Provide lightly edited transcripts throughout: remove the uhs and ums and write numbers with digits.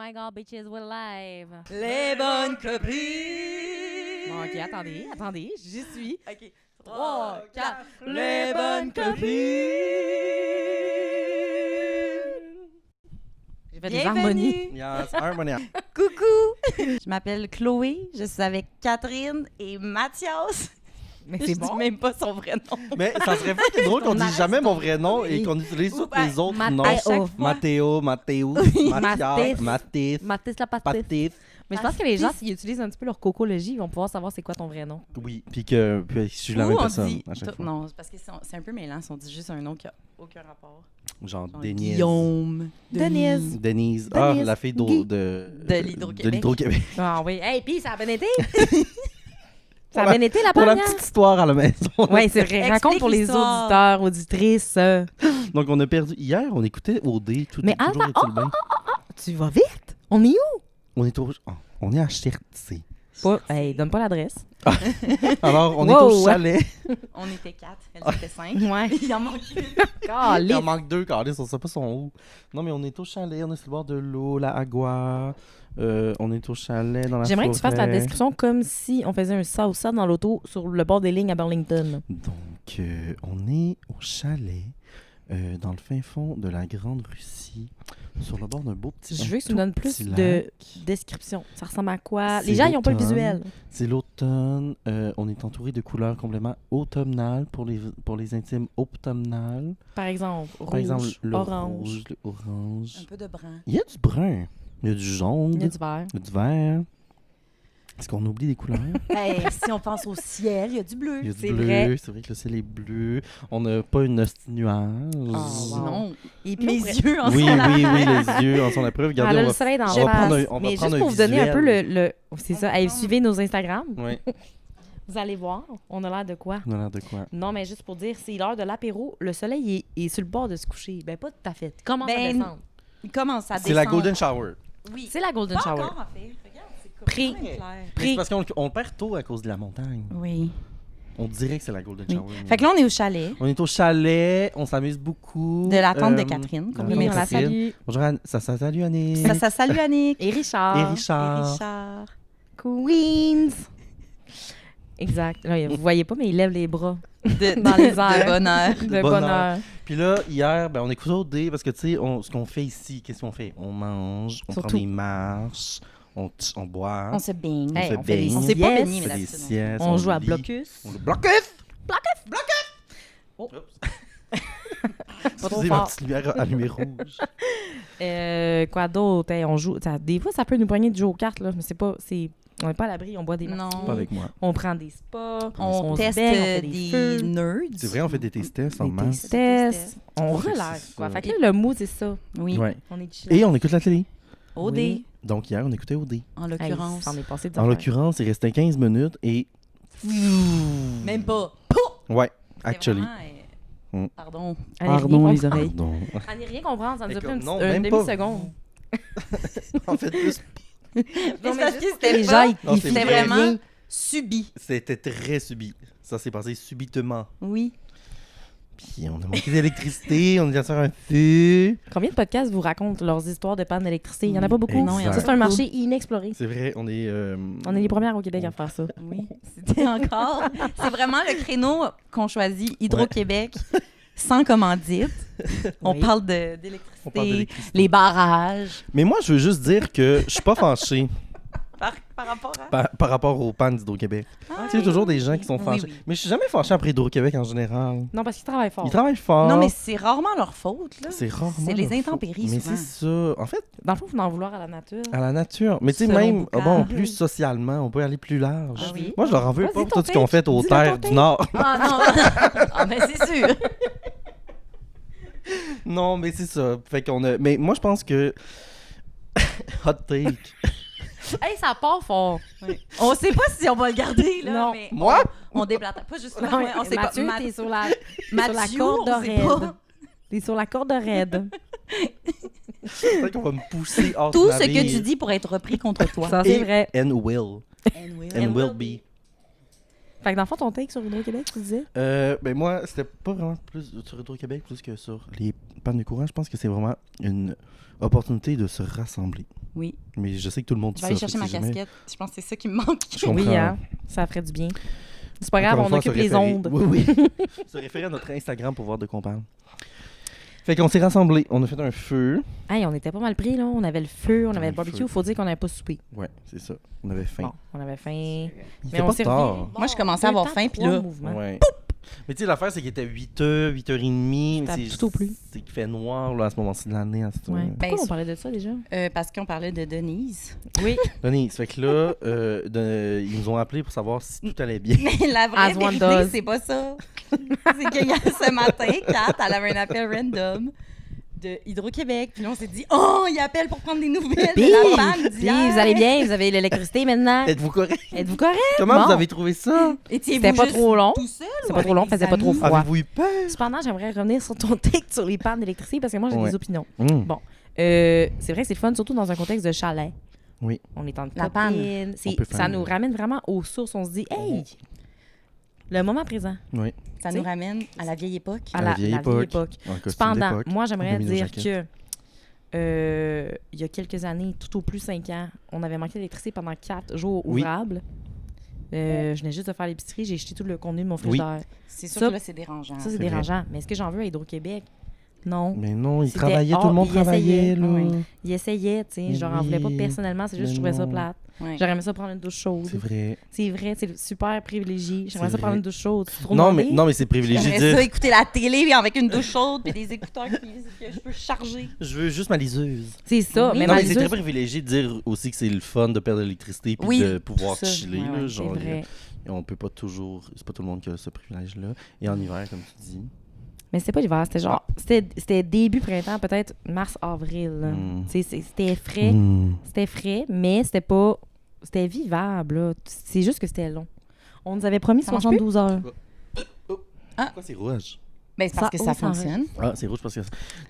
my god, bitches, we're live. Les bonnes copines. Bon, ok, attendez, j'y suis. OK. 3, 4. Les bonnes copines. J'ai fait des harmonies. Yes, harmonia. Coucou. Je m'appelle Chloé. Je suis avec Catherine et Mathias. Mais Je c'est dis bon. même pas son vrai nom. Mais ça serait pas drôle qu'on On dise arrête jamais mon ton- vrai nom et Oui. qu'on utilise tous ben, les autres Matteo. noms. À chaque fois. Mathéo, Mathéus, Mathias, Mathis, Mathis la pastille. Patis. Mais je pense que les gens, s'ils utilisent un petit peu leur cocologie, ils vont pouvoir savoir c'est quoi ton vrai nom. Oui, puis que je suis la Ou même on personne dit... à chaque fois. Non, c'est parce que c'est un peu mêlant si on dit juste un nom qui a aucun rapport. Genre Genre Denise. Guillaume. Denise. Denise. Ah, Denise. la fille de l'Hydro-Québec. De l'Hydro-Québec. Ah oui. Hey, puis ça a bien été. Ça a Pour bien été la Pour la première. petite histoire à la maison. Oui, c'est vrai. Raconte Explique pour les l'histoire. auditeurs, auditrices. Donc, on a perdu. Hier, on écoutait OD. Tout Mais toujours attends, est-il bien. Tu vas vite. On est où? On est à Chertsey. Pas. Hey, donne pas l'adresse. Alors, on est Wow. au chalet. On était 4, elles étaient 5. Ouais. Il en manque une. Il en manque 2, Carlis, on sait pas son où. Non, mais on est au chalet, on est sur le bord de l'eau, la agua. On est au chalet dans la J'aimerais que tu fasses la forêt. description comme si on faisait un ça ou ça dans l'auto sur le bord des lignes à Burlington. Donc, on est au chalet, dans le fin fond de la Grande Russie, sur le bord d'un beau petit Je veux que tu tout me donnes plus petit de lac. description. Ça ressemble à quoi? C'est Les gens, ils n'ont pas le l'automne. visuel. C'est l'automne. On est entouré de couleurs complètement automnales pour les intimes automnales. Par exemple, rouge, Par exemple, le orange, rouge, le orange. Un peu de brun. Il y a du brun, il y a du jaune, il y a du vert. il y a du vert. Est-ce qu'on oublie des couleurs? Hey, si on pense au ciel, il y a du bleu. Il y a du C'est bleu, vrai. c'est vrai que le ciel est bleu. On n'a pas une hostie de nuage. Oh, wow. Sinon, Et puis, mes on pourrait- yeux en Oui, sont la oui, preuve. les yeux en sont la preuve. Regardez, Elle a on le va, soleil dans on la va prendre face. un, on va Mais juste prendre un pour vous donner un peu visuel. c'est ça. Hey, suivez nos Instagram. Oui, Vous allez voir. On a l'air de quoi? on a l'air de quoi? Non, mais juste pour dire, c'est l'heure de l'apéro. Le soleil est sur le bord de se coucher. Ben, pas tout à fait. Comment ça Ben, descend? Il commence à C'est la descendre. Golden Shower. Oui. C'est la Golden Pas Shower. encore, en fait. Regarde, c'est comme Pris. vraiment clair. Mais c'est parce qu'on perd tôt à cause de la montagne. Oui. On dirait que c'est la Golden Oui. Shower. mais- Fait que là, on est au chalet On est au chalet, on s'amuse beaucoup. de la tante de Euh, Catherine. de Comme la Oui, le on tante la merci. Catherine. salue. Bonjour, salut Annie. Ça salue Annick. Et Richard. Et Et Richard. Richard. Queens. Exact. Là, vous voyez pas, mais il lève les bras Dans les airs. De bonheur. de bonheur. bonheur. Puis là, hier, ben, on écoute au dé parce que, tu sais, ce qu'on fait ici, qu'est-ce qu'on fait? On mange, on Surtout. prend des marches, on boit, On se baigne. Hey, se on fait des baigne, On s'est pas siestes. baigné, on mais fait des d'habitude, siestes, On joue à lit, blocus. On joue blocus! Oh. Oups. Pas trop Excusez, ma fort. petite lumière allumée rouge. Quoi d'autre? Hey, on joue. Des fois, ça peut nous poigner de jouer aux cartes, là, mais on n'est pas à l'abri, on boit des Non. martinis, Pas avec moi. on prend des spas, On se teste baigne, on fait des des feux, nerds. C'est vrai, on fait des tests en des masse. tests, on Fait que relaxe. c'est Quoi. ça. Fait que là, le mood, c'est ça. Oui. Ouais. On est chill. Et on écoute la télé. OD, Oui. Donc hier, on écoutait OD. en Hey, l'occurrence. ça en est passé de En l'occurrence, il restait 15 minutes et... Même pas. Ouais, C'était actually. vraiment, Mm. Pardon. Allez, Pardon, rien les comprendre. oreilles. Pardon. On n'est rien comprendre, ça nous a pris Non, une même pas. demi-seconde. En fait, plus, Non, mais mais parce juste que pour que c'était les pas- gens, Non, ils c'est C'était vrai. vraiment subi. c'était très subi. Ça s'est passé subitement. Oui. Puis on a manqué d'électricité, on est allé faire un feu. Combien de podcasts vous racontent leurs histoires de panne d'électricité? Il n'y en a pas beaucoup. Non, il y en a Ça, c'est pas un beaucoup. marché inexploré. C'est vrai, on est... On est les premières au Québec à faire ça. Oui. C'était encore. C'est vraiment le créneau qu'on choisit, Hydro-Québec, sans commandite. On Oui. parle on parle d'électricité, d'électricité. les barrages. Mais moi, je veux juste dire que je suis pas fâché Par rapport à. par rapport aux pannes d'Hydro-Québec. Tu sais, il y a toujours des gens qui sont Oui, fâchés. oui. Mais je suis jamais fâché après Hydro-Québec en général. Non, parce qu'ils travaillent fort. Ils travaillent fort. Non, mais c'est rarement leur faute, là. c'est rarement c'est les leur faute. intempéries, Mais souvent. c'est ça. En fait, Dans le fond, il faut en vouloir à la nature. à la nature. Mais tu sais, Selon même, Boucard. bon, plus socialement, on peut aller plus large. Ah oui? Moi, je leur en veux Vas-y, pas pour ton tout ce qu'ils ont take. fait aux Dis-le, terres ton du take. Nord. Ah non! Ah, mais c'est sûr! Non, mais c'est ça. Fait qu'on a... Mais moi, je pense que... Hot take. Hey, ça part fort. On sait pas si on va le garder, là. Non. Mais Moi? on déblatère. Pas juste Non, là. Ouais, on sait Mathieu, pas. t'es sur la Mathieu, corde on sait raide. pas. T'es sur la corde raide. Peut-être qu'on va me pousser hors Tout de ce ma que vie. tu dis pour être repris contre toi. Ça, c'est vrai. And will. And will be. Fait que dans le fond, ton take sur Hydro-Québec, tu disais? Ben moi, c'était pas vraiment plus sur Hydro-Québec plus que sur les pannes de courant. Je pense que c'est vraiment une opportunité de se rassembler. Oui. Mais je sais que tout le monde dit Je vais ça. aller chercher ma fait que c'est jamais- casquette. Je pense que c'est ça qui me manque. Je comprends. Oui, hein? Ça ferait du bien. C'est pas grave, Encore on une fois, occupe se les référer- ondes. Oui, oui. Se référer à notre Instagram pour voir de quoi on parle. Fait qu'on s'est rassemblés. On a fait un feu. Hey, on était pas mal pris, là. On avait le feu, on avait Le le barbecue. feu. Faut dire qu'on n'avait pas soupé. Ouais, c'est ça. On avait faim. Bon, on avait faim. Il Mais était on pas s'est tard. revu. Moi, je commençais à avoir faim, puis là- Ouais. Mais tu sais, l'affaire, c'est qu'il était 8h, 8h30. C'était C'est tout au plus. C'est qu'il fait noir là, à ce moment-ci de l'année. À cette Ouais. heure. Pourquoi Ben, on parlait de ça déjà? Parce qu'on parlait de Denise. Oui. Denis, ça fait que là, ils nous ont appelé pour savoir si tout allait bien. Mais la vraie As one vérité, does. c'est pas ça. C'est que ce matin, Kat, elle avait un appel random de Hydro-Québec. Puis là, on s'est dit, oh, il appelle pour prendre des nouvelles Puis, de la panne puis d'hier. vous allez bien? Vous avez l'électricité maintenant? Êtes-vous correct? Êtes-vous correct? Comment Bon. vous avez trouvé ça? Étiez-vous C'était pas juste trop long. tout seul C'était ou pas trop avec long, des faisait pas trop amis? froid. Avez-vous eu peur? Cependant, j'aimerais revenir sur ton take sur les pannes d'électricité parce que moi, j'ai Ouais. des opinions. Mmh. Bon. C'est vrai que c'est le fun, surtout dans un contexte de chalet. Oui. On est en La panne. copine. On peut Ça faire- nous ramène vraiment aux sources. On se dit, hey, le moment présent, Oui. Ça T'sais? nous ramène à la vieille époque. à À la la vieille vieille époque. époque. En costume Cependant, d'époque. moi, On j'aimerais a mis nos dire jaquettes. que il y a quelques années, tout au plus 5 ans, on avait manqué d'électricité pendant 4 jours Oui. ouvrables. Je venais juste de faire l'épicerie, j'ai jeté tout le contenu de mon frigidaire. C'est sûr Ça- que là, c'est dérangeant. Ça, c'est C'est vrai. dérangeant. Mais est-ce que j'en veux à Hydro-Québec? Non. Mais non, ils C'était travaillaient, tout le monde ils travaillait, essayaient, là. oui. Il essayait, tu sais. Mais Je leur en voulais pas oui, personnellement, c'est juste que je mais trouvais ça non. plate. Ouais. J'aurais aimé ça prendre une douche chaude. C'est vrai. C'est vrai, c'est super privilégié. J'aimerais C'est ça prendre vrai. une douche chaude. C'est trop Non, demandé? mais c'est privilégié de J'aimerais ça dire écouter la télé avec une douche chaude puis des écouteurs que je peux charger. je veux juste ma liseuse. C'est ça. Oui. Mais Non, ma mais c'est très liseuse- privilégié de dire aussi que c'est le fun de perdre l'électricité puis Oui, de pouvoir tout ça. chiller. Ouais, là, ouais, genre, c'est vrai. on peut pas toujours. C'est pas tout le monde qui a ce privilège-là. Et en hiver, comme tu dis. Mais c'était pas l'hiver, c'était genre. C'était début printemps, peut-être mars-avril. là. Mm. Tu sais, c'était frais. C'était frais, mais c'était pas. C'était vivable, là. C'est juste que c'était long. On nous avait promis Ça marche 72 heures. Pourquoi c'est rouge? Ben, c'est parce Ça- que ça oh, ça fonctionne. Ah, c'est rouge parce que.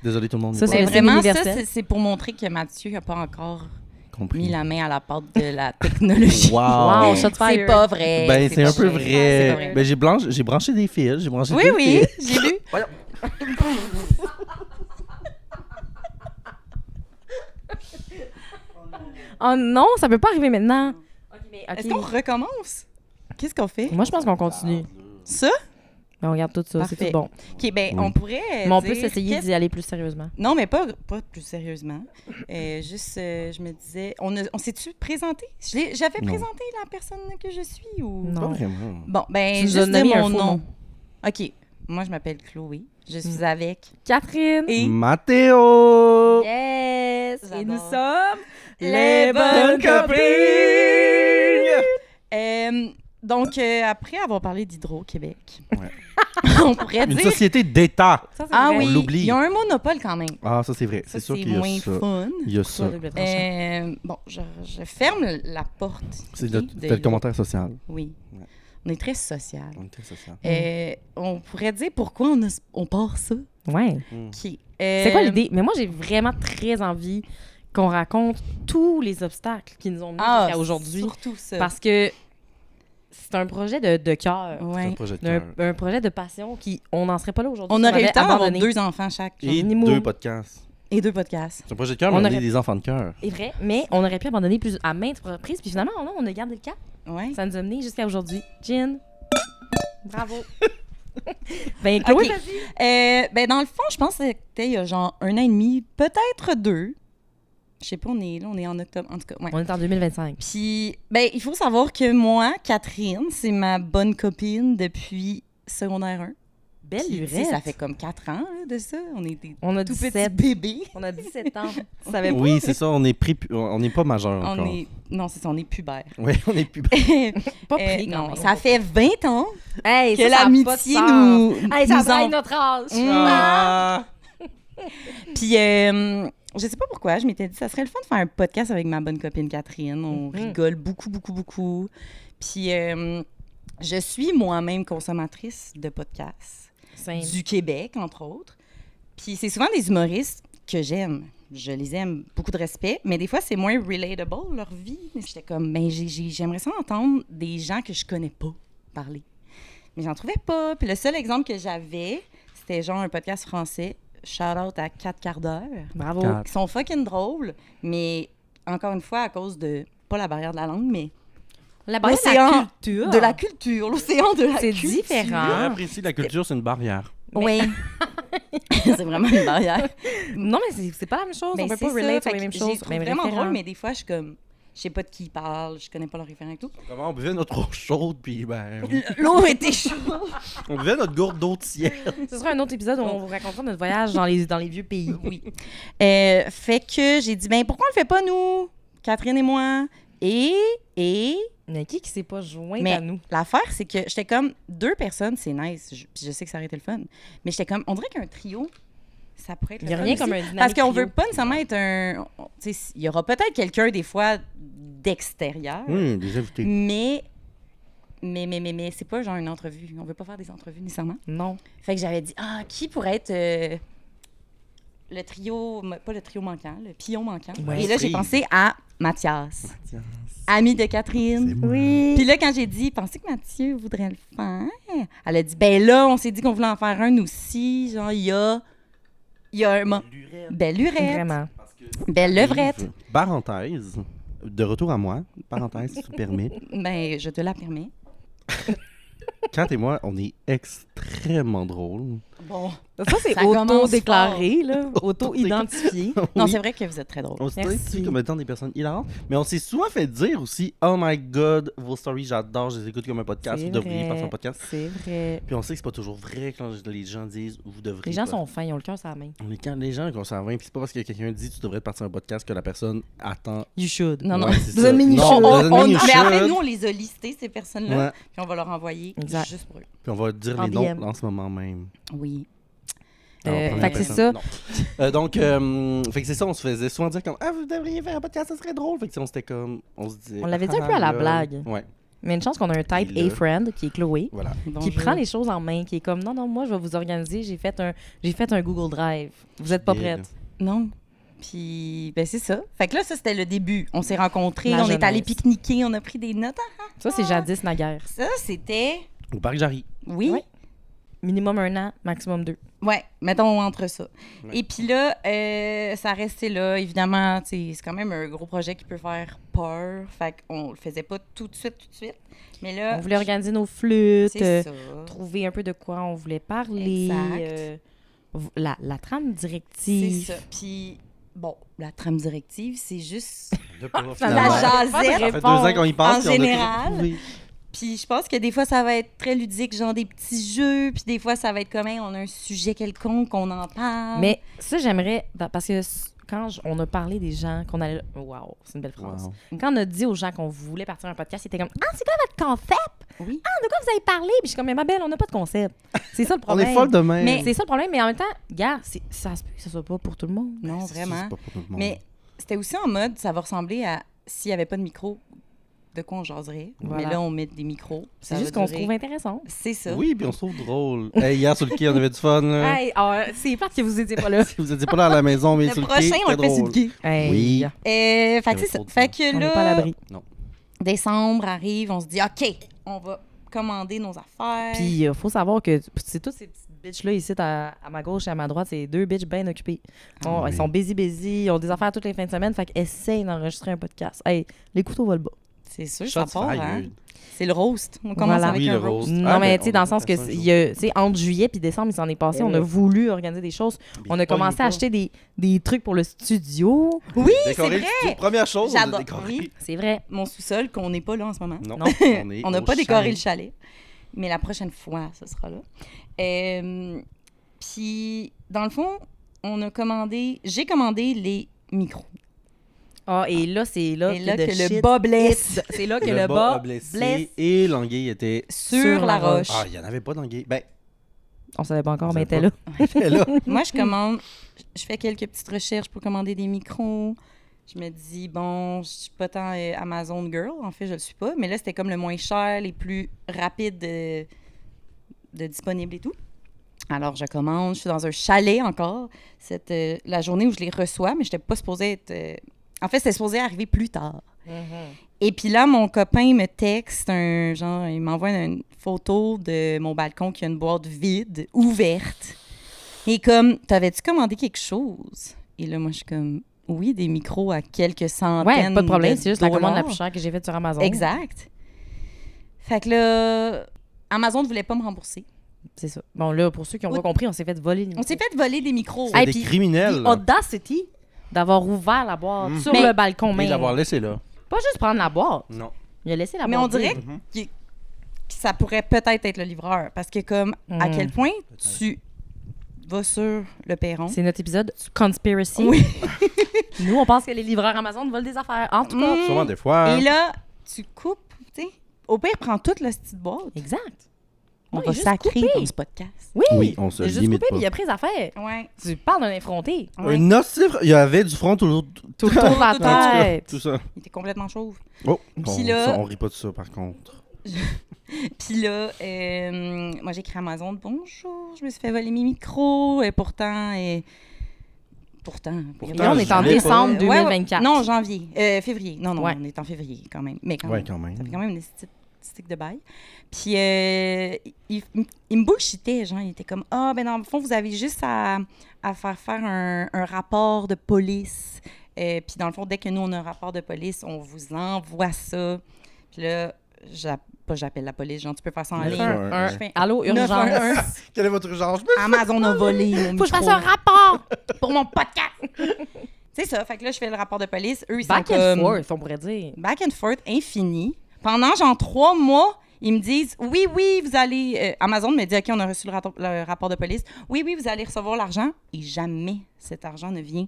Désolé tout le monde. Ça, n'est c'est pas le Vraiment, ça, universel. c'est pour montrer que Mathieu n'a pas encore compris. mis la main à la pâte de la technologie. Wow! Wow, shot C'est fire. pas vrai. Ben, c'est pas un peu C'est pas vrai. vrai. Ben, j'ai branché des fils. J'ai branché Oui, deux oui, fils. j'ai lu. Voyons. Oh non, ça peut pas arriver maintenant. Ok, mais. ok. Est-ce qu'on recommence? Qu'est-ce qu'on fait? Moi, je pense qu'on continue. Ça? Mais on regarde tout ça, c'est Parfait. tout bon. OK, ben, Oui. on pourrait Mais on peut dire s'essayer qu'est-ce- d'y aller plus sérieusement. Non, mais pas plus sérieusement. Je me disais... On s'est-tu présenté? J'avais Non. présenté la personne que je suis ou... Non. Pas vraiment. Bon, ben, Tu nous as juste dire nommé un mon faux nom. nom. OK. Moi, je m'appelle Chloé. Je suis avec... Catherine! Et... Mathéo! Yes! J'adore. Et nous sommes Les bonnes copines! Donc, après avoir parlé d'Hydro-Québec, Ouais. on pourrait Une dire... société d'État. Ça, c'est Ah vrai. oui, On l'oublie. il y a un monopole quand même. Ah, ça c'est vrai. Ça, C'est sûr qu'il y a moins ça. fun. Il y a ça. Soit double tranchant. Bon, je ferme la porte. C'est OK, le, de c'était le commentaire social. Oui. Ouais. On est très social. On était social. On pourrait dire pourquoi on part ça. Ouais. OK. C'est quoi l'idée? Mais moi, j'ai vraiment très envie qu'on raconte tous les obstacles qui nous ont mis jusqu'à aujourd'hui. Surtout ça. Parce que c'est un projet de cœur. C'est Ouais. un projet de cœur. Un projet de passion qui, on n'en serait pas là aujourd'hui. On si aurait eu avait le temps d'avoir abandonné. 2 enfants chaque. Et Ni mou. 2 podcasts. Et 2 podcasts. C'est un projet de cœur, On mais on aurait- est des enfants de cœur. C'est vrai, mais on aurait pu abandonner plus à maintes reprises. Puis finalement, non, on a gardé le cap. Ouais. Ça nous a mené jusqu'à aujourd'hui. Gin. Bravo. Ben, Chloé, Ok. vas-y. Ben, dans le fond, je pense que c'était il y a genre 1 an et demi, peut-être 2. Je sais pas, on est en octobre. En tout cas, ouais. On est en 2025. Puis, ben, il faut savoir que moi, Catherine, c'est ma bonne copine depuis secondaire 1. Belle Puis, tu sais, lurette. ça fait comme 4 ans là, de ça. On est des On a tout 17. petits bébés. On a 17 ans. Tu savais pas? Oui, c'est ça, on n'est pas majeur On encore. est... Non, c'est ça, on est pubère. Oui, on est plus. Pas pris quand non, même. ça fait 20 ans Hey, que ça, ça a pas de l'amitié sens. nous... Hey, ça nous braille en- notre âge. Ah! Puis, je sais pas pourquoi, je m'étais dit, ça serait le fun de faire un podcast avec ma bonne copine Catherine. On rigole beaucoup, beaucoup, beaucoup. Puis, je suis moi-même consommatrice de podcasts Simple. du Québec, entre autres. Puis, c'est souvent des humoristes que j'aime. Je les aime, beaucoup de respect, mais des fois, c'est moins relatable, leur vie. J'étais comme, ben, j'aimerais ça entendre des gens que je connais pas parler. Mais j'en trouvais pas. Puis le seul exemple que j'avais, c'était genre un podcast français, shout-out à 4 quarts d'heure, Bravo. Quatre. qui sont fucking drôles, mais encore une fois, à cause de, pas la barrière de la langue, mais La barrière de l'océan la culture. de la culture, l'océan de la C'est culture. différent. Apprécie la culture, c'est une barrière. Oui. C'est vraiment une barrière. Non, mais c'est pas la même chose. Mais on peut c'est pas relate ça, sur les fait mêmes que choses. j'ai trouvé Même vraiment référent. drôle, mais des fois, je suis comme, je sais pas de qui il parle, je connais pas le référent et tout. Comment on buvait notre eau chaude, puis ben... L'eau était chaude. on buvait notre gourde d'eau tiède. Ce sera un autre épisode où on vous racontera notre voyage dans les vieux pays. Oui. Fait que j'ai dit, ben pourquoi on le fait pas, nous, Catherine et moi? Mais qui s'est pas joint Mais à nous? l'affaire, c'est que j'étais comme, 2 personnes, c'est nice. Puis je sais que ça aurait été le fun. Mais j'étais comme, on dirait qu'un trio, ça pourrait être Il y a le fun rien aussi. comme un dynamique Parce qu'on trio. veut pas nécessairement être un... Tu sais, il y aura peut-être quelqu'un, des fois, d'extérieur. Des invités. Mais c'est pas genre une entrevue. On veut pas faire des entrevues nécessairement. Non. Fait que j'avais dit, qui pourrait être le trio, pas le trio manquant, le pion manquant. Ouais. Et là, j'ai pensé à Mathias, ami de Catherine. C'est moi. Oui. Puis là, quand j'ai dit, pensez que Mathieu voudrait le faire? Elle a dit, ben là, on s'est dit qu'on voulait en faire un aussi. Genre, il y a un... Belle lurette. Vraiment. Belle levrette. Yves, parenthèse, de retour à moi, parenthèse, si tu le permets. Ben, je te la permets. Kat et moi, on est extrêmement drôles. Bon. Ça, c'est Ça commence auto-déclaré, là. Auto-identifié. Non, Oui. c'est vrai que vous êtes très drôle. On s'est Merci. identifié comme étant des personnes hilarantes, mais on s'est souvent fait dire aussi « Oh my God, vos stories, j'adore, je les écoute comme un podcast, C'est vous devriez vrai. faire un podcast. C'est vrai. » Puis on sait que c'est pas toujours vrai quand les gens disent « Vous devriez Les gens pas. sont fins, ils ont le cœur sur la main. On est quand les gens qu'on s'en va, puis c'est pas parce que quelqu'un dit « Tu devrais partir un podcast » que la personne attend. You should. Non, non. Ouais, c'est Doesn't ça. mean you Non, should. doesn't mean you Mais en fait, should. nous, on les a listés, ces personnes-là, Ouais. puis on va leur envoyer Exact. juste pour eux. Puis on va dire En les noms DM. en ce moment même. Oui. Alors, première fait que c'est personne, ça. non. Donc, fait que c'est ça, on se faisait souvent dire comme « Ah, vous devriez faire un podcast, ça serait drôle. » Fait que on s'était comme, on se disait... On l'avait dit un Ah, peu à la là. blague. Ouais, Mais une chance qu'on a un type Et là- A-friend, qui est Chloé, voilà. qui Bonjour. prend les choses en main, qui est comme, non, moi, je vais vous organiser. J'ai fait un Google Drive. Vous êtes pas Big. prête. Non. Puis, ben c'est ça. Fait que là, ça, c'était le début. On s'est rencontrés, La on est allé jeunesse. pique-niquer, on a pris des notes. Ça, c'est jadis naguère. Ça, c'était... Au parc Jarry. Oui. Ouais. Minimum 1 an, maximum 2. Ouais, mettons entre ça. Ouais. Et puis là, ça restait là. Évidemment, tu sais, c'est quand même un gros projet qui peut faire peur. Fait qu'on le faisait pas tout de suite. Mais là... On voulait organiser nos flûtes, C'est ça. trouver un peu de quoi on voulait parler. Exact. La trame C'est directive. ça. Puis, bon, la trame directive, c'est juste... De pas, La finalement. jasette. Ça fait 2 ans qu'on y pense. En puis on a général. toujours trouvé. Puis je pense que des fois, ça va être très ludique, genre des petits jeux. Puis des fois, ça va être comme, hey, on a un sujet quelconque, on en parle. Mais ça, j'aimerais, parce que quand on a parlé des gens qu'on allait... Wow, c'est une belle phrase. Wow. Quand on a dit aux gens qu'on voulait partir un podcast, ils étaient comme, c'est quoi votre concept? Oui. De quoi vous avez parlé? Puis je suis comme, mais ma belle, on n'a pas de concept. C'est ça le On problème. est folle de même. Mais c'est ça le problème, mais en même temps, gars, ça se peut que ce soit pas pour tout le monde. Non, C'est vraiment. pas pour tout le monde. Mais c'était aussi en mode, ça va ressembler à s'il n'y avait pas de micro, de quoi on jaserait. Voilà. Mais là, on met des micros. C'est Ça juste va qu'on se durer- trouve intéressant. C'est ça. Oui, puis on se trouve drôle. Hey, hier, sur le quai, on avait du fun. Là. Hey, c'est plate que vous étiez pas là. Si vous étiez pas là à la maison, mais Le sur le prochain, quai, on le c'était fait sur le drôle. quai. Hey. Oui. Fait que avait c'est ça. trop de Fait fun. que On là, n'est pas à l'abri. décembre arrive, on se dit, OK, on va commander nos affaires. Puis il faut savoir que c'est toutes ces petites bitches-là ici à ma gauche et à ma droite, c'est 2 bitches bien occupées. Bon, oui. Ils sont busy, ils ont des affaires toutes les fins de semaine, fait qu'essayent d'enregistrer un podcast. Hey, les couteaux volent bas. C'est sûr, Shots ça part, hein? fired. C'est le roast. On commence Voilà. avec Oui, un le roast. roast. Non, Ah, mais ben, tu sais, on dans le va sens que, faire ça un il jour. y a, tu sais, entre juillet puis décembre, il s'en est passé, on a voulu organiser des choses. On a commencé à acheter des trucs pour le studio. Oui, c'est Décorer le vrai. studio. Première chose, on a J'adore. décoré. Oui. C'est vrai. Mon sous-sol, qu'on n'est pas là en ce moment. Non, Non. On n'a au pas décoré chalet. le chalet. Mais la prochaine fois, ce sera là. Puis, dans le fond, j'ai commandé les micros. Ah, et là, c'est là, Et là que, que the le shit bas blesse. hit. C'est là que Le le bas bas a blessé blesse. et l'anguille était... Sur la roche. Ah, il n'y en avait pas d'anguille. Ben, On savait pas encore, On mais savait elle était pas. là. elle était là. Moi, je fais quelques petites recherches pour commander des micros. Je me dis, bon, je suis pas tant Amazon Girl. En fait, je le suis pas. Mais là, c'était comme le moins cher, les plus rapides de disponibles et tout. Alors, je commande. Je suis dans un chalet encore. La journée où je les reçois, mais je n'étais pas supposée être... En fait, c'était supposé arriver plus tard. Et puis là, mon copain me texte il m'envoie une photo de mon balcon qui a une boîte vide, ouverte. Et comme, t'avais-tu commandé quelque chose? Et là, moi, je suis comme, oui, des micros à quelques centaines Ouais, pas de problème. C'est juste la commande la $. plus chère que j'ai faite sur Amazon. Exact. Fait que là, Amazon ne voulait pas me rembourser. C'est ça. Bon, là, pour ceux qui n'ont Oui. pas compris, on s'est fait voler les On s'est fait voler des micros. C'est Hey, des puis- criminels. The audacity d'avoir ouvert la boîte sur Mais- le balcon Et même. l'avoir laissé là. Pas juste prendre la boîte. Non. Il a laissé la Mais boîte. on dirait vide. que ça pourrait peut-être être le livreur. Parce que comme, à quel point tu vas sur le perron. C'est notre épisode Conspiracy. Oui. Nous, on pense que les livreurs Amazon volent des affaires. En tout cas. Sûrement des fois. Et là, tu coupes, tu sais. Au pire, prends toute la petite boîte. Exact. On Ouais, va juste sacrer couper. dans ce podcast. Oui. Oui, on se Il a juste limite coupé, pas. puis il a pris les affaires. Ouais. Tu parles d'un effronté. Ouais. Un oscifre, il y avait du front tout Tout autour de la Tout autour. tête. Tout ça. Il était complètement chauve. Oh, Puis là- on rit pas de ça par contre. Puis là, moi, j'ai écrit à Amazon, bonjour, je me suis fait voler mes micros. Et pourtant, Pourtant, Et là, on est en je voulais décembre Ouais, ouais. 2024. Non, janvier. Février. Non, Ouais. on est en février quand même. Mais quand Ouais, même. quand même. Ça fait quand même une petite stick de bail. Puis il me bullshitait, genre, il était comme, ah, ben dans le fond, vous avez juste à faire un rapport de police. Puis dans le fond, dès que nous, on a un rapport de police, on vous envoie ça. Puis là, j'appelle la police, genre, tu peux faire ça en ligne. 911. Je fais, Allô, urgence. 911. Quelle est votre urgence? Amazon a volé mon Faut que je micro fasse un rapport. pour mon podcast. C'est ça. Fait que là, je fais le rapport de police. Eux, ils Back sont and comme... forth, on pourrait dire. Back and forth infini. Pendant genre 3 mois, ils me disent oui, vous allez. Amazon me dit OK, on a reçu le rapport de police. Oui, vous allez recevoir l'argent. Et jamais cet argent ne vient.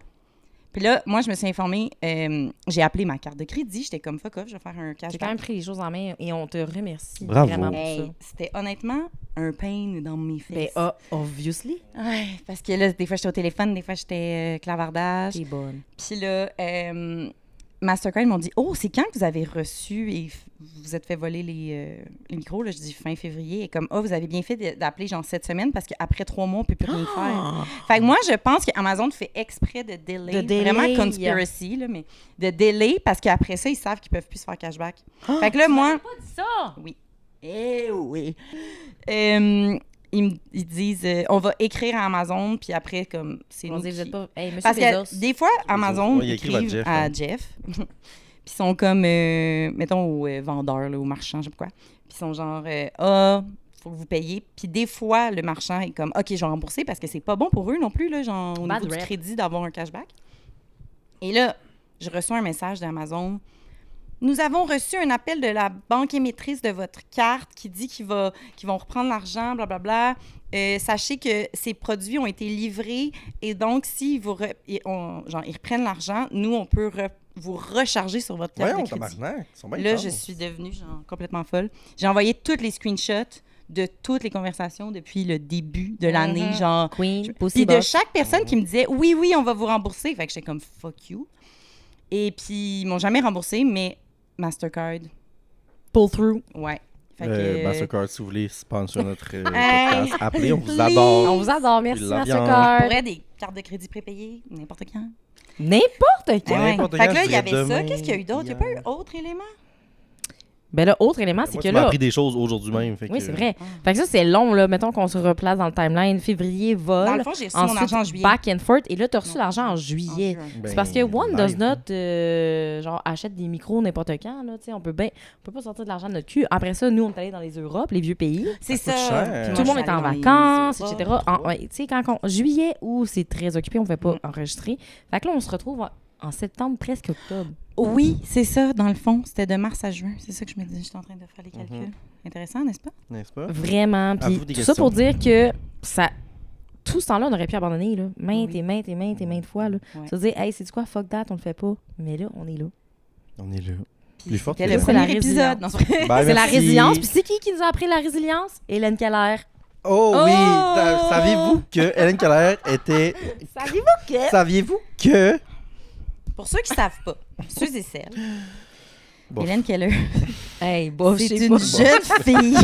Puis là, moi, je me suis informée. J'ai appelé ma carte de crédit. J'étais comme fuck off, je vais faire un J'ai quand même cashback. pris les choses en main et on te remercie Bravo. vraiment pour Hey, ça. c'était honnêtement un pain dans mes Ben, fesses. obviously. Ouais, parce que là, des fois, j'étais au téléphone, des fois, j'étais clavardage. T'es bonne. Puis là, Mastercard m'ont dit « Oh, c'est quand que vous avez reçu et vous êtes fait voler les micros? » Là, je dis fin février. Et comme « Oh, vous avez bien fait d'appeler genre cette semaine parce qu'après 3 mois, on ne peut plus rien faire. » Fait que moi, je pense qu'Amazon fait exprès de delay. De delay, Vraiment conspiracy, là, mais de delay parce qu'après ça, ils savent qu'ils ne peuvent plus se faire cashback. Fait que là, moi... pas dit ça. Oui. Eh oui. Ils disent on va écrire à Amazon, puis après, comme c'est On nous dit, qui... vous êtes pas. Hey, monsieur Parce Bezos. que des fois, Amazon Ouais, ils écrivent à écrivent Jeff, à hein. Jeff. Puis ils sont comme, mettons, au vendeur, là, au marchand, je sais pas quoi. Puis ils sont genre, faut que vous payiez. Puis des fois, le marchand est comme, OK, je vais rembourser parce que c'est pas bon pour eux non plus, là, genre, au Bad niveau du rep. crédit, d'avoir un cashback. Et là, je reçois un message d'Amazon. Nous avons reçu un appel de la banque émettrice de votre carte qui dit qu'ils vont reprendre l'argent, blablabla. Sachez que ces produits ont été livrés et donc, si ils reprennent l'argent, nous, on peut vous recharger sur votre carte Voyons, de crédit. tabarnak. Ils sont bien Là, intenses. je suis devenue genre, complètement folle. J'ai envoyé tous les screenshots de toutes les conversations depuis le début de l'année, genre... Queen, Puis de chaque personne qui me disait « Oui, on va vous rembourser ». Fait que j'étais comme « Fuck you ». Et puis, ils m'ont jamais remboursé, mais Mastercard, pull through. ouais. Fait que, Mastercard, si vous voulez sponsor notre Hey, podcast, appelez, on vous please. adore. On vous adore, merci la viande. Mastercard. pourrait des cartes de crédit prépayées, n'importe quand. N'importe Ah quand. ouais. N'importe Fait quand, que là, je il y avait dirais ça. demain, Qu'est-ce qu'il y a eu d'autre? Il n'y a pas eu hier. autre élément? Ben là, autre élément, c'est Moi, que tu m'as là. appris des choses aujourd'hui même. Fait Oui, que- c'est vrai. Fait que ça, c'est long, là. Mettons qu'on se replace dans le timeline. Février, vol. Dans le fond, j'ai reçu mon Ensuite, argent en juillet. back and forth. Et là, t'as reçu Non. l'argent en En juillet. juin. Ben, C'est parce que one does live, not, genre, achète des micros n'importe quand, là. Tu sais, on peut pas sortir de l'argent de notre cul. Après ça, nous, on est allés dans les Europes, les vieux pays. C'est Ça ça. coûte cher. Puis moi, Tout le monde je est suis en allée dans les vacances, Europes, etc. Ouais, tu sais, juillet, où c'est très occupé, on ne fait pas enregistrer. Fait que là, on se retrouve en septembre, presque octobre. Oui, c'est ça, dans le fond. C'était de mars à juin. C'est ça que je me disais. J'étais en train de faire les calculs. Intéressant, n'est-ce pas? N'est-ce pas? Vraiment. À Puis vous des tout ça questions. pour dire que ça. Tout ce temps-là, on aurait pu abandonner, là. Maintes Oui. et maintes fois, là. Ouais. Se dire, hey, c'est quoi, fuck that, on le fait pas. Mais là, on est là. On est là. Puis Plus forte c'était que le ça. C'est la premier épisode. Non, c'est vrai. Bye, C'est la merci. résilience. Puis c'est qui nous a appris la résilience? Hélène Keller. Oh oui! Oh! Saviez-vous que Hélène Keller était... Savez-vous que? Saviez-vous que... Pour ceux qui ne savent pas, ceux et celles, Bof. Hélène Keller, Hey, bof, c'est je sais une pas. jeune fille.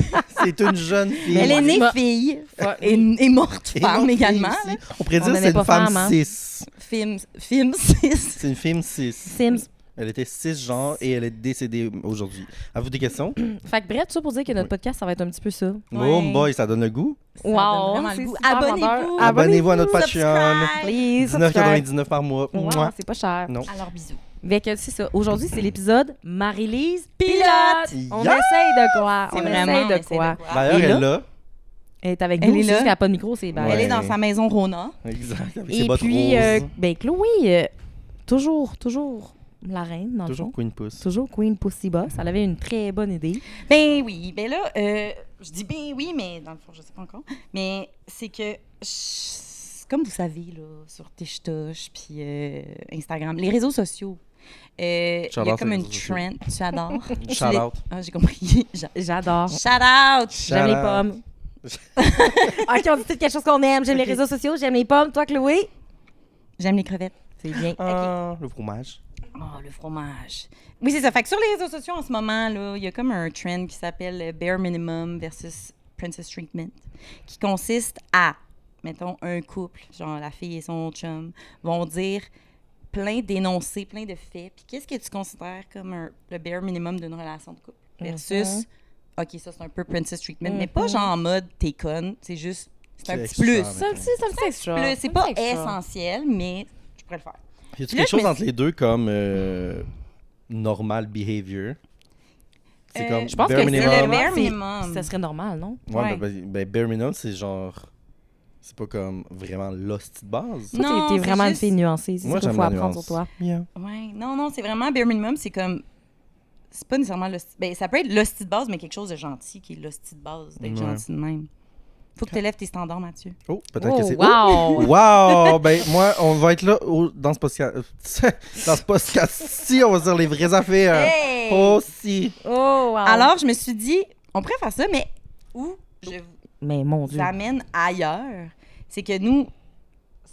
C'est une jeune fille. Elle est née Dis-moi. fille Ouais. et morte Et femme notre également. fille là. aussi. On pourrait On dire que aimait c'est pas une femme femme, hein. 6. Film 6. C'est une femme 6. Sims. Elle était cisgenre et elle est décédée aujourd'hui. À vous des questions? Fait que bref, tout ça pour dire que notre podcast, ça va être un petit peu ça. Oh boy, ça donne le goût. Ça donne vraiment le c'est goût. super Abonnez-vous. vendeur. Abonnez-vous à notre Patreon. Please, subscribe. 19,99 par mois. Wow, Mouah. c'est pas cher. Non. Alors, bisous. Fait que c'est ça. Aujourd'hui, c'est l'épisode Marie-Lise Pilote. On Yeah! essaye de quoi? C'est On vraiment, essaye on de essaie quoi? de quoi. D'ailleurs, Et elle là? est là. Elle est avec Elle nous, est c'est là. juste qu'elle n'a pas de micro, c'est barré. Elle est Ouais. dans sa maison Rona. Exact. Avec ses Et bottes puis, roses. Chloé, toujours la reine, dans Toujours le fond. Queen Puss. Toujours Queen Pussy Boss. Elle avait une très bonne idée. Ben oui. Ben là, je dis ben oui, mais dans le fond, je sais pas encore. Mais c'est que, comme vous savez, là, sur TikTok puis Instagram, les réseaux sociaux, il y J'adore a comme ces une réseaux sociaux. trend. J'adore. Shout out. Ah, j'ai compris. J'adore. Shout out. J'aime les pommes. OK, on dit tout quelque chose qu'on aime. J'aime les réseaux sociaux, j'aime les pommes. Toi, Chloé? J'aime les crevettes. C'est bien. Ah, le fromage. Oh, le fromage. Oui, c'est ça. Fait que sur les réseaux sociaux, en ce moment, là, il y a comme un trend qui s'appelle Bare Minimum versus Princess Treatment, qui consiste à, mettons, un couple, genre la fille et son chum, vont dire plein d'énoncés, plein de faits. Puis qu'est-ce que tu considères comme le bare minimum d'une relation de couple versus, OK, ça, c'est un peu Princess Treatment, mais pas genre en mode t'es conne, c'est juste, c'est un C'est petit plus. extra, C'est un petit extra. Plus, c'est pas essentiel, mais je pourrais le faire. Y a-tu Là, quelque chose je me entre les deux comme normal behavior? C'est comme Je pense bare que minimum. c'est le bare c'est- minimum. Ça serait normal, non? Ouais, Ouais. ben, bare minimum, c'est genre. C'est pas comme vraiment l'hostie de base. Toi, Non, t'es c'est vraiment une juste- fille nuancée. C'est Moi, ça qu'il j'aime faut la apprendre nuance. sur toi. Yeah. Ouais, non, c'est vraiment bare minimum, c'est comme. C'est pas nécessairement l'hostie. Ben, ça peut être l'hostie de base, mais quelque chose de gentil qui est l'hostie de base, d'être Ouais. gentil de même. Faut que tu élèves tes standards, Mathieu. Oh, peut-être Oh, que c'est. wow! Wow! Ben, moi, on va être là dans ce podcast. Dans ce podcast-ci, on va dire les vraies affaires. Hey! Oh, si. Oh, wow! Alors, je me suis dit, on pourrait faire ça, mais où je Mais mon Dieu. vous amène ailleurs, c'est que nous,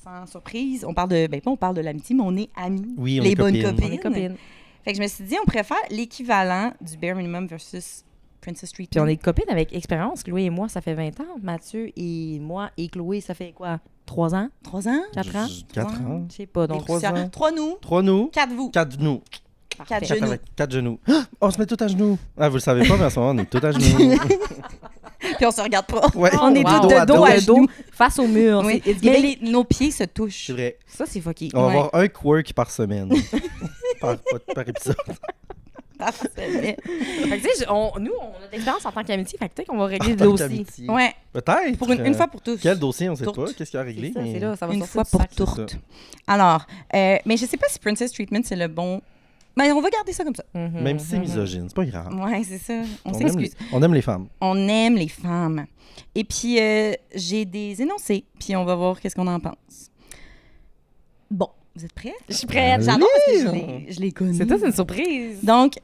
sans surprise, on parle de. Ben, pas on parle de l'amitié, mais on est amis. Oui, on les est bonnes copines. copines. On est copines. Fait que je me suis dit, on pourrait faire l'équivalent du bare minimum versus Princess Treatment. Puis on est copines avec expérience. Chloé et moi, ça fait 20 ans. Mathieu et moi et Chloé, ça fait quoi? 3 ans? 3 ans? 4 ans? 4 ans. Je sais pas. Donc, 3 ans. 3 nous, 3 nous. 4 vous. 4 nous. 4 Parfait. genoux. 4 genoux. Ah, on se met tout à genoux. Ah, vous le savez pas, mais en ce moment, on est tout à genoux. Puis on se regarde pas. Ouais. On est wow. tous de dos à genoux. face au mur. Oui. C'est- it's Mais giving- nos pieds se touchent. C'est vrai. Ça, c'est fucky. On va Ouais. avoir un quirk par semaine. par épisode. Parfait. Fait que, tu sais, nous, on a de l'expérience en tant qu'amitié. Fait que peut-être qu'on va régler le Tant dossier. qu'amitié. Ouais, Peut-être. pour une fois pour tous. Quel dossier, on sait Tourte. pas. Qu'est-ce qu'il y a à régler? C'est ça, mais- c'est là. Ça va Une sortir fois du pour sac. toutes. ça. Alors, mais je sais pas si Princess Treatment, c'est le bon... Mais on va garder ça comme ça. Mhm, Même si c'est mhm. misogyne, c'est pas grave. Ouais, c'est ça. On aime s'excuse. on aime les femmes. On aime les femmes. Et puis, j'ai des énoncés, puis on va voir qu'est-ce qu'on en pense. Bon, vous êtes prêts? Je suis prête. Allez. J'adore parce que je les connais. C'est toi, c'est une surprise. Donc,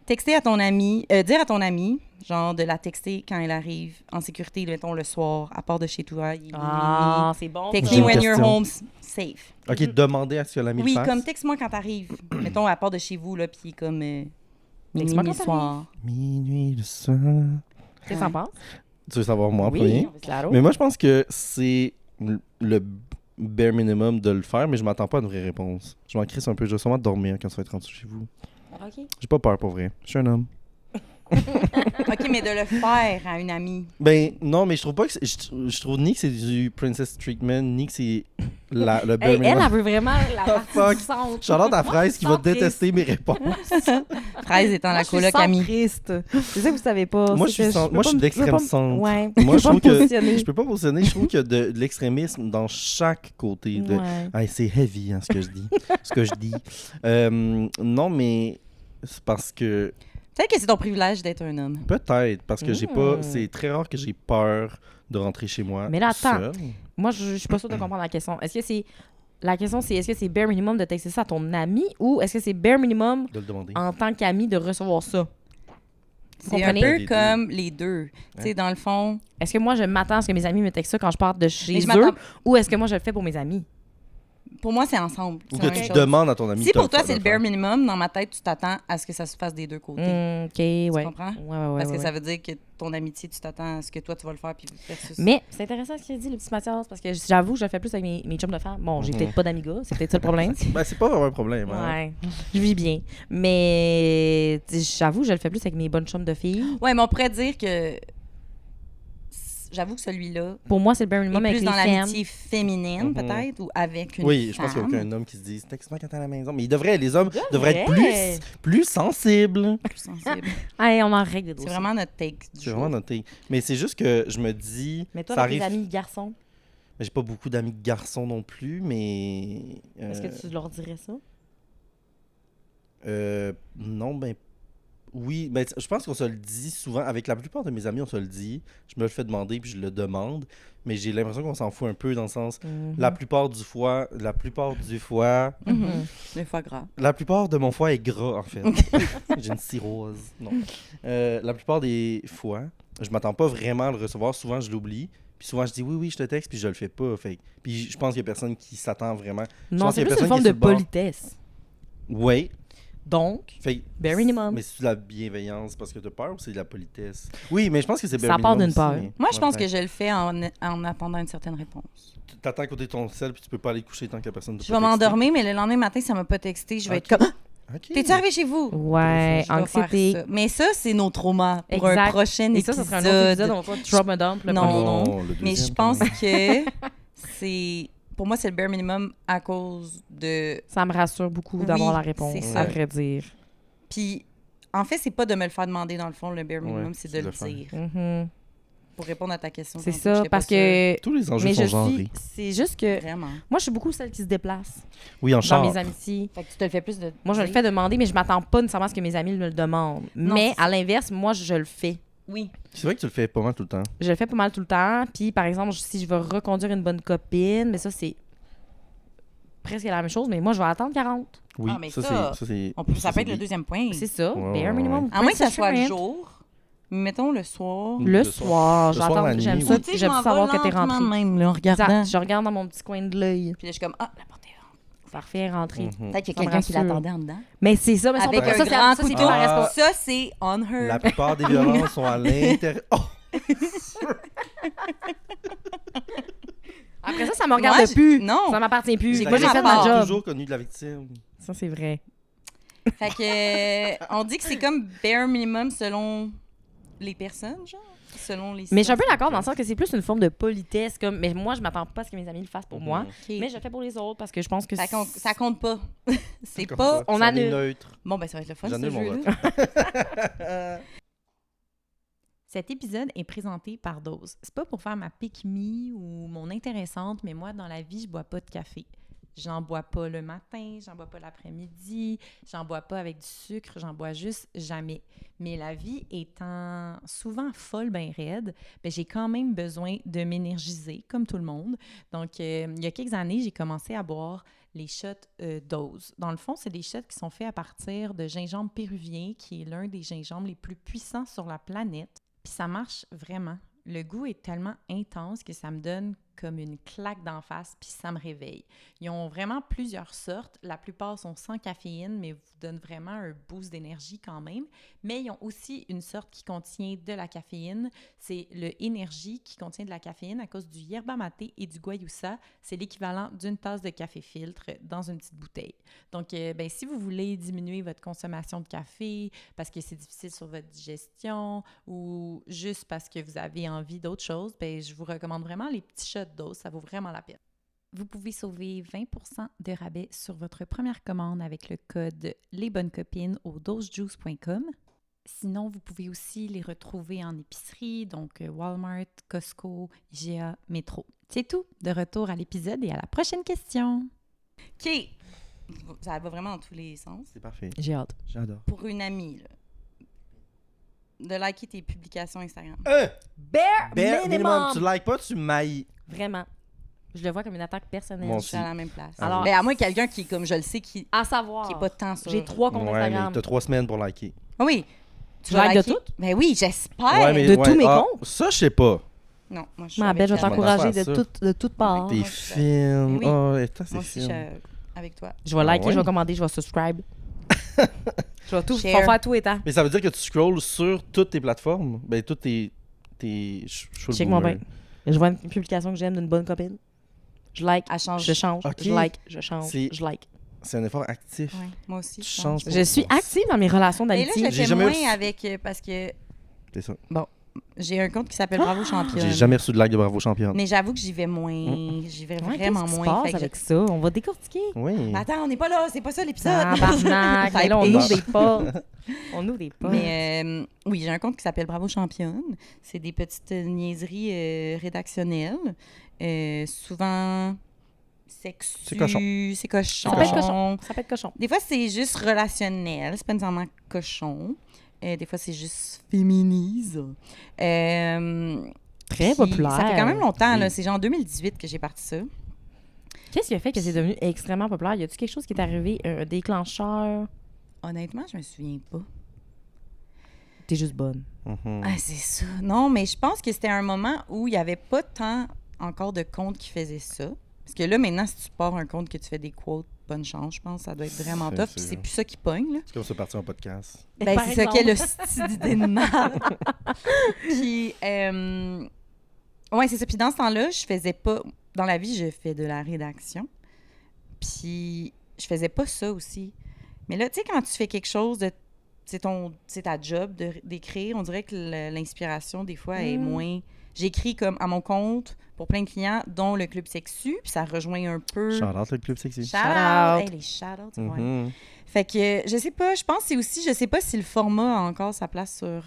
texter à ton ami, dire à ton ami, genre de la texter quand elle arrive en sécurité, mettons le soir, à part de chez toi. Il est Ah, c'est bon. Text J'ai me une when you're question. home safe. OK, demandez à ce que l'ami Oui, le fasse. comme texte-moi quand t'arrives. Mettons à part de chez vous, là, puis comme Texte-moi minuit quand soir. Minuit le soir. Qu'est-ce que t'en penses? Tu veux savoir moi en Oui, premier? claro. Mais moi, je pense que c'est le bare minimum de le faire, mais je m'attends pas à une vraie réponse. Je m'en crisse un peu. Je vais sûrement dormir quand ça va être rendu chez vous. OK. J'ai pas peur, pour vrai. Je suis un homme. OK, mais de le faire à une amie. Ben, non, mais je trouve pas que je trouve ni que c'est du princess treatment, ni que c'est le bare Hey, minimum. elle veut vraiment la Oh, partie fuck. du centre. Charlotte à Fraise qui va Centriste. détester mes réponses. Fraise étant Moi, la je suis coloc amie. centriste. C'est ça que vous savez pas. Moi, c'est je suis que centre- peux moi, pas je suis me- d'extrême peux pas me- centre. Ouais. Moi, je peux pas trouve me que positionner. je peux pas positionner. Je trouve qu'il y a de l'extrémisme dans chaque côté. De... Ouais. Hey, c'est heavy, hein, ce que je dis. ce que je dis. Non, mais c'est parce que... Peut-être que c'est ton privilège d'être un homme. Peut-être, parce que j'ai Mm. pas... C'est très rare que j'ai peur de rentrer chez moi Mais là, attends. seul. Moi, je suis pas sûre de comprendre la question. Est-ce que c'est... La question, c'est est-ce que c'est bare minimum de texter ça à ton ami ou est-ce que c'est bare minimum De le demander. en tant qu'ami de recevoir ça? Vous C'est un comprenez? peu Les deux. comme les deux. Tu sais, dans le fond... Est-ce que moi, je m'attends à ce que mes amis me textent ça quand je pars de chez Mais je eux m'attends- ou est-ce que moi, je le fais pour mes amis? Pour moi, c'est ensemble. Ou C'est que la même tu chose. demandes à ton ami Si de te pour toi, faire c'est le le bare faire. minimum, dans ma tête, tu t'attends à ce que ça se fasse des deux côtés. OK, ouais. Tu comprends? Ouais. Parce que ça veut dire que ton amitié, tu t'attends à ce que toi, tu vas le faire. Puis versus... Mais c'est intéressant ce qu'il dit, le petit Mathias, parce que j'avoue, je le fais plus avec mes chums de femmes. Bon, j'ai Mhm. peut-être pas d'amigas, c'est peut-être ça le problème. Ben, c'est pas vraiment un problème. Hein. Ouais, je vis bien. Mais j'avoue, je le fais plus avec mes bonnes chums de filles. Ouais, mais on pourrait dire que... J'avoue que celui-là Pour moi, c'est le bare est minimum avec plus les dans femmes. l'amitié féminine, Mhm. peut-être, ou avec une Oui, je femme. pense qu'il n'y a aucun homme qui se dise texte-moi quand t'es à la maison. Mais les hommes devraient être plus sensibles. Plus sensible. Allez, on en règle des C'est dossiers. vraiment notre take du C'est jour. vraiment noté. Mais c'est juste que je me dis. Mais toi, ça avec tes arrive. amis garçons, Mais j'ai pas beaucoup d'amis garçons non plus, mais. est-ce que tu leur dirais ça? Non, ben. Oui, ben, je pense qu'on se le dit souvent. Avec la plupart de mes amis, on se le dit. Je me le fais demander, puis je le demande. Mais j'ai l'impression qu'on s'en fout un peu dans le sens. La plupart du foie. La plupart de mon foie est gras, en fait. J'ai une cirrhose. Non. La plupart des fois, je m'attends pas vraiment à le recevoir. Souvent, je l'oublie. Puis souvent, je dis oui, je te texte, puis je le fais pas. Fait. Puis je pense qu'il y a personne qui s'attend vraiment. Non, pense c'est qu'il y a plus une personne forme qui est de sur le bord. politesse. Oui. Donc, Fait. bare minimum. Mais c'est de la bienveillance parce que t'as peur ou c'est de la politesse? Oui, mais je pense que c'est Ça bare part minimum d'une peur. aussi, mais- Moi, je pense Ouais. que je le fais en attendant une certaine réponse. T'attends à côté de ton sel puis tu peux pas aller coucher tant que la personne te Je vais m'endormir, mais le lendemain matin, ça m'a pas texté. Je vais Ok. être comme... Ok. T'es-tu arrivé chez vous? Ouais, Je dois faire anxiété. ça. Mais ça, c'est nos traumas pour Exact. un prochain Et ça épisode. serait un autre épisode, on va faire Trauma Dump. le Non, premier. non. le Mais deuxième, je pense quand même. que c'est... Pour moi, c'est le bare minimum à cause de... Ça me rassure beaucoup Oui, d'avoir la réponse, c'est à ça. vrai dire. Puis, en fait, c'est pas de me le faire demander, dans le fond, le bare minimum, Ouais, c'est de c'est le le faire. dire. Mhm. Pour répondre à ta question. C'est tantôt, ça, j'étais pas parce sûre. que... Tous les enjeux Mais sont je genrés. suis... C'est juste que... Vraiment. Moi, je suis beaucoup celle qui se déplace Oui, en dans char. mes amitiés. Fait que tu te le fais plus de... Moi, je le fais demander, mais je m'attends pas nécessairement à ce que mes amis me le demandent. Non, Mais c'est à l'inverse, moi, je le fais. Oui. C'est vrai que tu le fais pas mal tout le temps. Je le fais pas mal tout le temps. Puis, par exemple, si je veux reconduire une bonne copine, mais ça, c'est presque la même chose, mais moi, je vais attendre 40. Oui, Ah, mais ça, ça, c'est... Ça peut c'est être le oui. deuxième point. C'est ça, Ouais, bare ouais, minimum. À moins que ça Princess soit le Rent. jour. Mettons le soir. Le soir, Le soir, j'attends, la nuit, j'aime oui. ça, Tu sais, je j'aime m'en savoir vais que t'es lentement rentré. même, là, en regardant. Exact, je regarde dans mon petit coin de l'œil. Puis là, je suis comme, ah, la porte est ouverte. Parfait, rentré. Mhm. Peut-être qu'il y Ça a me quelqu'un qui rassure. l'attendait en dedans. Mais c'est ça, mais ça, Avec on peut pas- un ça, c'est- grand ça, c'est couteau. pas la réponse. Ça, c'est on her. La plupart des violences sont à l'intérieur. Oh! Après ça, ça me regarde Moi, plus. non. Ça m'appartient plus. J'ai Moi, j'ai vraiment fait ma peur. job. Toujours connu de la victime. Ça, c'est vrai. Fait que, on dit que c'est comme bare minimum selon les personnes, genre. Selon les Mais je suis un peu situations. d'accord dans le sens que c'est plus une forme de politesse. Mais moi, je m'attends pas à ce que mes amis le fassent pour moi. Ok. Mais je le fais pour les autres parce que je pense que Ça compte pas. C'est Comme pas... ça, on ça annule. est neutre. Bon, ben ça va être le fun, ce J'annule mon jeu-là. Cet épisode est présenté par Dose. C'est pas pour faire ma pick-me ou mon intéressante, mais moi, dans la vie, je bois pas de café. J'en bois pas le matin, j'en bois pas l'après-midi, j'en bois pas avec du sucre, j'en bois juste jamais. Mais la vie étant souvent folle, ben raide, ben j'ai quand même besoin de m'énergiser, comme tout le monde. Donc, il y a quelques années, j'ai commencé à boire les shots Dose. Dans le fond, c'est des shots qui sont faits à partir de gingembre péruvien, qui est l'un des gingembres les plus puissants sur la planète. Puis ça marche vraiment. Le goût est tellement intense que ça me donne comme une claque d'en face, puis ça me réveille. Ils ont vraiment plusieurs sortes. La plupart sont sans caféine, mais vous donnent vraiment un boost d'énergie quand même. Mais ils ont aussi une sorte qui contient de la caféine. C'est le Energy qui contient de la caféine à cause du yerba maté et du guayusa. C'est l'équivalent d'une tasse de café filtre dans une petite bouteille. Donc, si vous voulez diminuer votre consommation de café parce que c'est difficile sur votre digestion ou juste parce que vous avez envie d'autre chose, je vous recommande vraiment les petits shots Dose. Ça vaut vraiment la peine. Vous pouvez sauver 20% de rabais sur votre première commande avec le code lesbonnescopines au dosejuice.com. Sinon, vous pouvez aussi les retrouver en épicerie, donc Walmart, Costco, IGA, Métro. C'est tout. De retour à l'épisode et à la prochaine question. OK. Ça va vraiment dans tous les sens. C'est parfait. J'ai hâte. J'adore. Pour une amie, là, de liker tes publications Instagram. Bare Minimum, tu likes pas, tu mailles. Vraiment. Je le vois comme une attaque personnelle. Moi Je suis à la même place. Alors- Ben, à moins quelqu'un qui, comme je le sais, qui À savoir, est pas tant sur... j'ai 3 comptes Ouais, mais Instagram. t'as 3 semaines pour liker. Ah oui. Tu likes de liker? toutes? Ben oui, j'espère. Ouais, mais- De tous mes ah, comptes? Ça, je sais pas. Non, moi, je suis Ma avec belle, je vais Kat. t'encourager faire de toutes parts. T'es moi, je suis fine. Oui. Oh, et toi, c'est Moi aussi, je suis fine. avec toi. Je vais liker, ouais? je vais commander, je vais subscribe. Je vais tout Share. faire tout étant. Mais ça veut dire que tu scrolls sur toutes tes plateformes? Ben, toutes tes... Je suis le Check mon boomer. bain. Je vois une publication que j'aime d'une bonne copine. Je like, Elle change. je change, Ok. je like, je change, C'est- je like. C'est un effort actif. Ouais, moi aussi. Tu je changes change. pour- Je suis active dans mes relations Mais là, d'amitié. je le J'ai fais jamais moins reçu- avec... parce que C'est ça. j'ai un compte qui s'appelle Bravo Championne. J'ai jamais reçu de like de Bravo Championne. Mais j'avoue que j'y vais moins. J'y vais Ouais, vraiment qu'est-ce qui se moins. passe Fait que avec ça? On va décortiquer. Oui. Mais attends, on n'est pas là. C'est pas ça l'épisode. Tabarnak. Mais là, on Type ouvre H. des portes. On ouvre des portes. Mais oui, j'ai un compte qui s'appelle Bravo Championne. C'est des petites niaiseries rédactionnelles. Souvent sexues. C'est cochon. C'est cochon. Ça peut être cochon. Ça peut être cochon. Des fois, c'est juste relationnel. C'est pas nécessairement cochon. Des fois, c'est juste féminise. Très Puis, populaire. Ça fait quand même longtemps. Oui. Là. C'est genre en 2018 que j'ai parti ça. Qu'est-ce qui a fait que c'est devenu extrêmement populaire? Y a-tu quelque chose qui est arrivé, un déclencheur? Honnêtement, je me souviens pas. T'es juste bonne. Mhm. Ah, c'est ça. Non, mais je pense que c'était un moment où il n'y avait pas tant encore de comptes qui faisaient ça. Parce que là, maintenant, si tu pars un compte que tu fais des quotes, bonne chance, je pense, ça doit être vraiment C'est tough. Puis sûr. c'est plus ça qui pogne, là. C'est comme ça partir en podcast. Ben, Par c'est ça, exemple. quelle hostie d'idée de merde. Puis, ouais, c'est ça. Puis dans ce temps-là, je faisais pas... Dans la vie, je fais de la rédaction. Puis, je faisais pas ça aussi. Mais là, tu sais, quand tu fais quelque chose de... C'est ta job d'écrire, on dirait que l'inspiration, des fois, est moins... J'écris comme à mon compte pour plein de clients, dont le Club Sexu, puis ça rejoint un peu... Shout-out le club sexy. Shout Shout-out. out! Hey, les shout-outs, ouais. Mhm. Fait que, je sais pas, je pense que c'est aussi... Je sais pas si le format a encore sa place sur...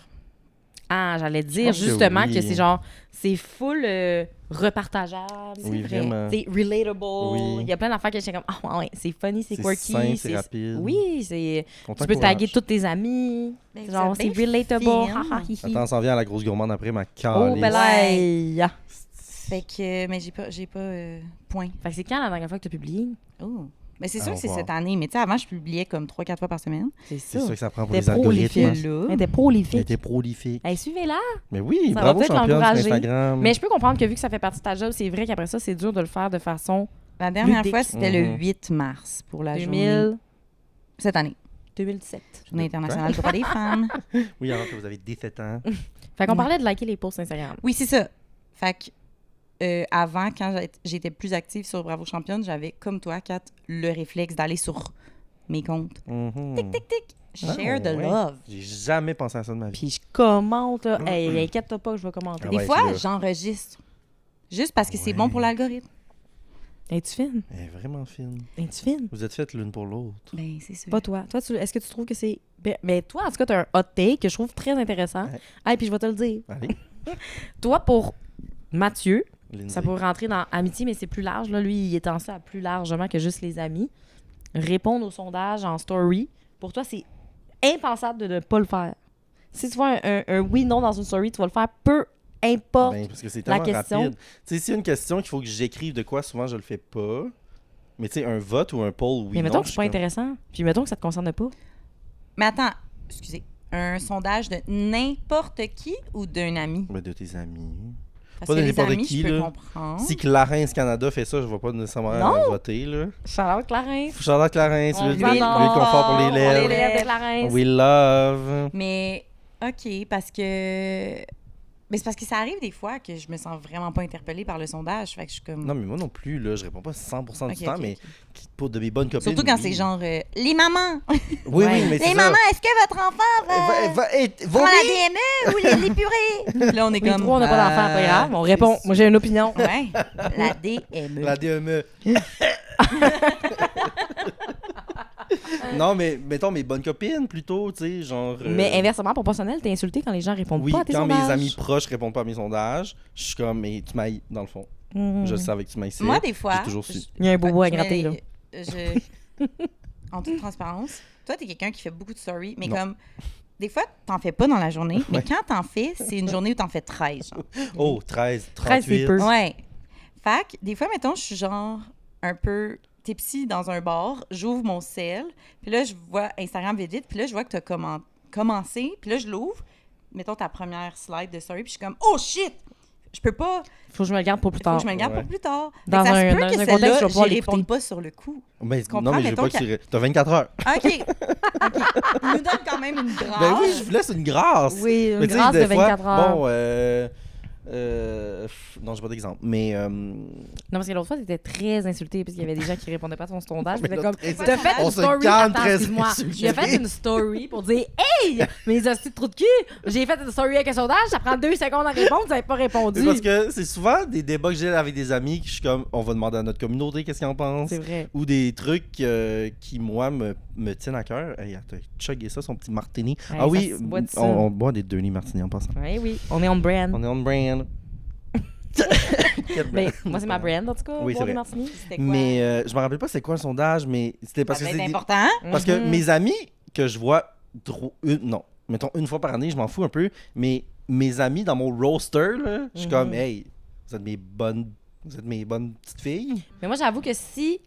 Ah, j'allais dire pense que justement oui. que c'est genre, c'est full repartageable. Oui, c'est vrai. vraiment. C'est relatable. Oui. Il y a plein d'affaires que j'étais comme, ah ouais, c'est funny, c'est quirky. simple, c'est rapide. Oui, c'est. On Tu peux t'encourage. taguer tous tes amis. Ben, Genre, vous c'est êtes bien relatable. fine. Ha, ha, hi, hi. Attends, on s'en vient à la grosse gourmande après, ma Oh, calice. belaï. Fait que, mais j'ai pas point. Fait que c'est quand la dernière fois que tu as publié? Oh. Mais c'est sûr Ah, que c'est wow. cette année. Mais tu sais, avant, je publiais comme 3-4 fois par semaine. C'est C'est ça. ça que ça prend pour T'es les algorithmes. prolifique. Elle était prolifique. Elle était prolifique. Hey, suivez-la. Mais oui, Ça va bravo peut-être championne sur l'encourager. Instagram. Mais je peux comprendre que vu que ça fait partie de ta job, c'est vrai qu'après ça, c'est dur de le faire de façon La dernière Ludique. fois, c'était Mhm. le 8 mars pour la journée. 2000, Cette année. 2017. Journée internationale du droit des femmes. Oui, alors que vous avez 17 ans. Fait qu'on Mm. parlait de liker les posts Instagram. Oui, c'est ça. Fait que avant, quand j'étais plus active sur Bravo Championne, j'avais, comme toi, Kat, le réflexe d'aller sur mes comptes. Mhm. Tic, tic, tic. Share the Ah, ouais. love. J'ai jamais pensé à ça de ma vie. Puis je commente, là. Hey, inquiète-toi pas que je vais commenter. Ah Des ouais, fois, c'est là. j'enregistre. Juste parce que c'est Ouais. bon pour l'algorithme. Es-tu fine? Elle est vraiment fine. Es-tu fine? Vous êtes faites l'une pour l'autre. Ben, c'est sûr. Pas toi. Toi, est-ce que tu trouves que c'est. Mais toi, en tout cas, t'as un hot take que je trouve très intéressant. Ouais. Hey, puis je vais te le dire. Allez, Toi, pour Mathieu, Lindsay. ça pourrait rentrer dans amitié, mais c'est plus large. Là. Lui, il étend ça à plus largement que juste les amis. Répondre aux sondages en story, pour toi, c'est impensable de ne pas le faire. Si tu vois un oui-non dans une story, tu vas le faire peu importe. Ben, parce que c'est la tellement question. rapide. Tu sais, s'il y a une question qu'il faut que j'écrive de quoi, souvent je le fais pas. Mais tu sais, un vote ou un poll, oui, mais mettons non, que je c'est pas suis comme- intéressant. Puis mettons que ça te concerne pas. Mais attends, excusez. Un sondage de n'importe qui ou d'un ami? Ben, de tes amis. Parce Pas que de les n'importe amis, qui, je peux là. comprendre. Si Clarence Canada fait ça, je vais pas nécessairement Non. voter, là. Charlotte Clarence. Charlotte Clarence, On le vous adore. confort pour les On lèvres. les lèvres de Clarence. We love. Mais, OK, parce que... Mais c'est parce que ça arrive des fois que je me sens vraiment pas interpellée par le sondage. Fait que je suis comme... Non, mais moi non plus, là, je réponds pas 100% du Ok, temps, ok, mais ok. pour de mes bonnes copines. Surtout quand oui. c'est genre... les mamans! Oui, Ouais. oui, mais c'est Les ça. mamans, est-ce que votre enfant prend la DME ou les purées? Là, on est Les comme... trois, on n'a pas d'enfant, pas grave. On répond. Moi, j'ai une opinion. Ouais, la DME. La DME. Non, mais mettons mes bonnes copines plutôt, tu sais, genre. Mais inversement, pour personnel, t'es insulté quand les gens répondent oui, pas à tes quand sondages. mes amis proches répondent pas à mes sondages, je suis comme, mais tu m'haïs, dans le fond. Mhm. Je savais que tu m'haïssais. Moi, des fois... J'ai toujours su. Il y a un bobo à je mets gratter, là. En toute transparence, toi, t'es quelqu'un qui fait beaucoup de stories, mais Non. comme... Des fois, t'en fais pas dans la journée, mais quand t'en fais, c'est une journée où t'en fais 13, genre. Oh, 13, 13, c'est 38. peu. Ouais. Fait que, des fois, mettons, je suis genre un peu tipsy dans un bar, j'ouvre mon cell, puis là, je vois Instagram vite vite, puis là, je vois que t'as commencé, puis là, je l'ouvre, mettons ta première slide de story, puis je suis comme « Oh shit! » Je peux pas. Faut que je me le garde pour plus Il faut tard. que je me le garde Ouais. pour plus tard. Dans Fait que ça un- se peut dans que un celle-là, contexte, je vais pouvoir j'y l'écouter. réponde pas sur le coup. Ben, comprends, non, mais je veux mettons pas que tu... T'as 24 heures. OK. OK. Il nous donne quand même une grâce. Ben oui, je vous laisse une grâce. Oui, une Mais tu sais, grâce des de fois, 24 heures. Bon, non, j'ai pas d'exemple. Mais. Non, parce que l'autre fois, t'étais très insulté parce qu'il y avait des gens qui répondaient pas à ton sondage. Mais C'était là, comme, très- t'as fait on une se story. calme Attends, très excuse-moi. insulté. J'ai fait une story pour dire, hey, mes hosties de trou de cul, j'ai fait une story avec un sondage, ça prend 2 secondes à répondre, vous avez pas répondu. C'est parce que c'est souvent des débats que j'ai avec des amis que je suis comme, on va demander à notre communauté qu'est-ce qu'ils en pensent. C'est vrai. Ou des trucs qui, moi, me tiennent à cœur. Hey, attends, chuguez ça, son petit martini. Ouais, Ah oui, ça se boit de ça. on boit des Denis Martini en passant. Oui, oui. On est on brand. On est on brand. Quel Mais brand? moi, c'est ma brand, en tout cas. Oui, boire c'est des vrai. martinis. C'était quoi? Mais je me rappelle pas c'est quoi le sondage, mais c'était parce Ça que devait c'est être des- important. Parce que Mhm. mes amis que je vois non, mettons une fois par année, je m'en fous un peu, mais mes amis dans mon roster, là, je suis comme, Mhm. hey, vous êtes mes bonnes petites filles. Mais moi, j'avoue que si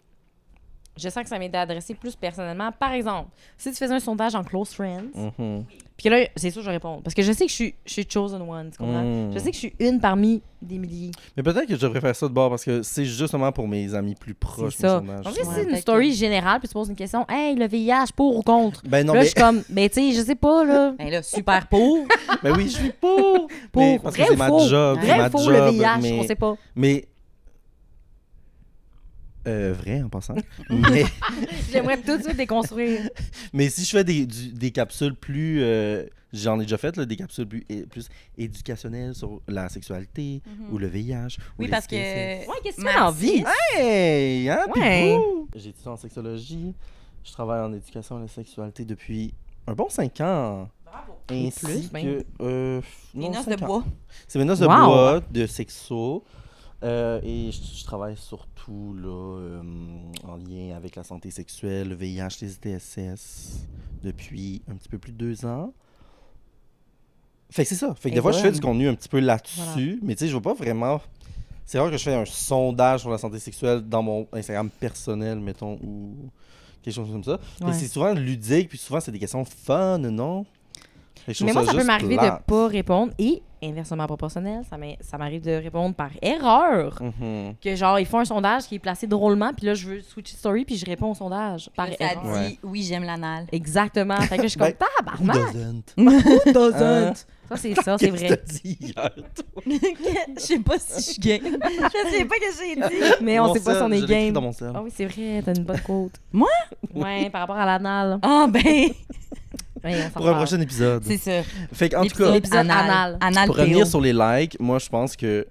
je sens que ça m'est adressé plus personnellement, par exemple, si tu faisais un sondage en close friends, Mhm. puis que là, c'est sûr que je réponds. Parce que je sais que je suis chosen one, tu comprends? Mm. Je sais que je suis une parmi des milliers. Mais peut-être que je devrais faire ça de bord parce que c'est justement pour mes amis plus proches. C'est ça. mes sondages. Donc, si Ouais, c'est une peut-être story que- générale, puis tu poses une question, hey, le VIH, pour ou contre? Ben non, là, mais, je suis comme, ben, tu sais, je sais pas, là. Ben là, super pour. ben oui, je suis pour. Pour. Mais parce que Vrai c'est ou ma faux? job. c'est Vrai ma ou faux, job, le VIH, mais, on sait pas. mais vrai en passant. mais, J'aimerais tout de suite déconstruire. mais si je fais des capsules plus. J'en ai déjà fait, là, des capsules plus éducationnelles sur la sexualité ou le VIH. ou Oui, les parce que. STS. Ouais, qu'est-ce que tu Ma fais en vie? Hey! Hein? Puis Ouais. vous? J'ai étudié en sexologie. Je travaille en éducation à la sexualité depuis un bon 5 ans. Bravo. Ainsi plus, même. que. Les non, noces 5 de ans. bois. C'est mes noces de Wow. bois, de sexo. Et je travaille surtout là, en lien avec la santé sexuelle, le VIH, les ITSS depuis un petit peu plus de 2 ans. Fait que c'est ça. Fait que Et des fois, je fais bonne. du contenu un petit peu là-dessus, Voilà. mais tu sais, je veux pas vraiment. C'est rare que je fais un sondage sur la santé sexuelle dans mon Instagram personnel, mettons, ou quelque chose comme ça. Mais Ouais. c'est souvent ludique, puis souvent, c'est des questions fun, non? Fait que je Mais trouve moi, ça peut juste m'arriver de plate. pas répondre et inversement proportionnel, ça m'arrive de répondre par erreur. Mhm. Que genre, ils font un sondage qui est placé drôlement, puis là, je veux switch story, puis je réponds au sondage par Ça erreur. dit, Ouais. oui, j'aime l'anal. Exactement. Fait que je suis comme, Ben, Who tabarnak! doesn't? Who doesn't? Hein? Ça, c'est ça, c'est Qu'est-ce que vrai. t'as dit hier? Je sais pas si je suis gay. Je sais pas que j'ai dit. Mais on Mon sait pas si sel, on je est l'ai écrit game. dans mon sel. Ah oui, c'est vrai, t'as une bonne côte. Moi? Ouais, par rapport à l'anal. Ah, ben, Ouais, on s'en Pour un parle. prochain épisode. c'est ça. Fait qu'en tout cas, L'épisode anal. Anal pour PO. revenir sur les likes, moi je pense que.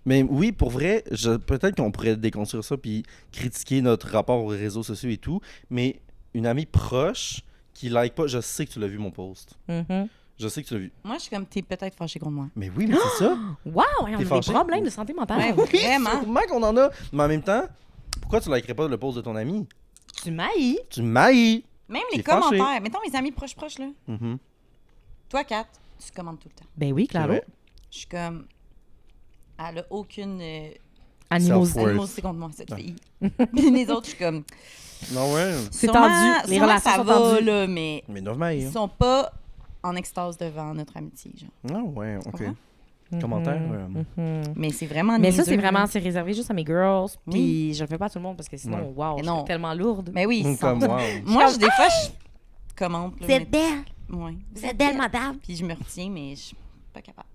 Mais oui, pour vrai, peut-être qu'on pourrait déconstruire ça puis critiquer notre rapport aux réseaux sociaux et tout, mais une amie proche qui like pas, je sais que tu l'as vu mon post. Mhm. Je sais que tu l'as vu. Moi, je suis comme, t'es peut-être fâché contre moi. Mais oui, mais c'est ça. Wow, on a des fâché? problèmes de santé mentale. Ouais, Oui, vraiment. sûrement qu'on en a. Mais en même temps, pourquoi tu likerais pas le post de ton ami? Tu m'haïs. Tu m'haïs. Même les T'es fâché. commentaires. Mettons mes amis proches, là. Mhm. Toi, Kat, tu commentes tout le temps. Ben oui, C'est claro. vrai. Je suis comme, elle a aucune Animosité. Self-worth. animosité contre moi, cette Ouais. fille. Puis les autres, je suis comme, Non, ouais. C'est sûrement- tendu. Les sûrement relations ça sont va, tendues. là, mais Mais normal. ils sont pas en extase devant notre amitié, genre. Ah ouais, ok. comprends? Commentaire. Mhm. Mais c'est vraiment Mais ça, niaiseux, c'est vraiment, là. c'est réservé juste à mes girls. Puis Oui. je le fais pas à tout le monde parce que sinon, Ouais. wow, Mais je non. suis tellement lourde. Mais oui, Comme moi. moi, des fois, je commente. là, mais- belle. Ouais. C'est belle, madame. Puis je me retiens, mais je suis pas capable.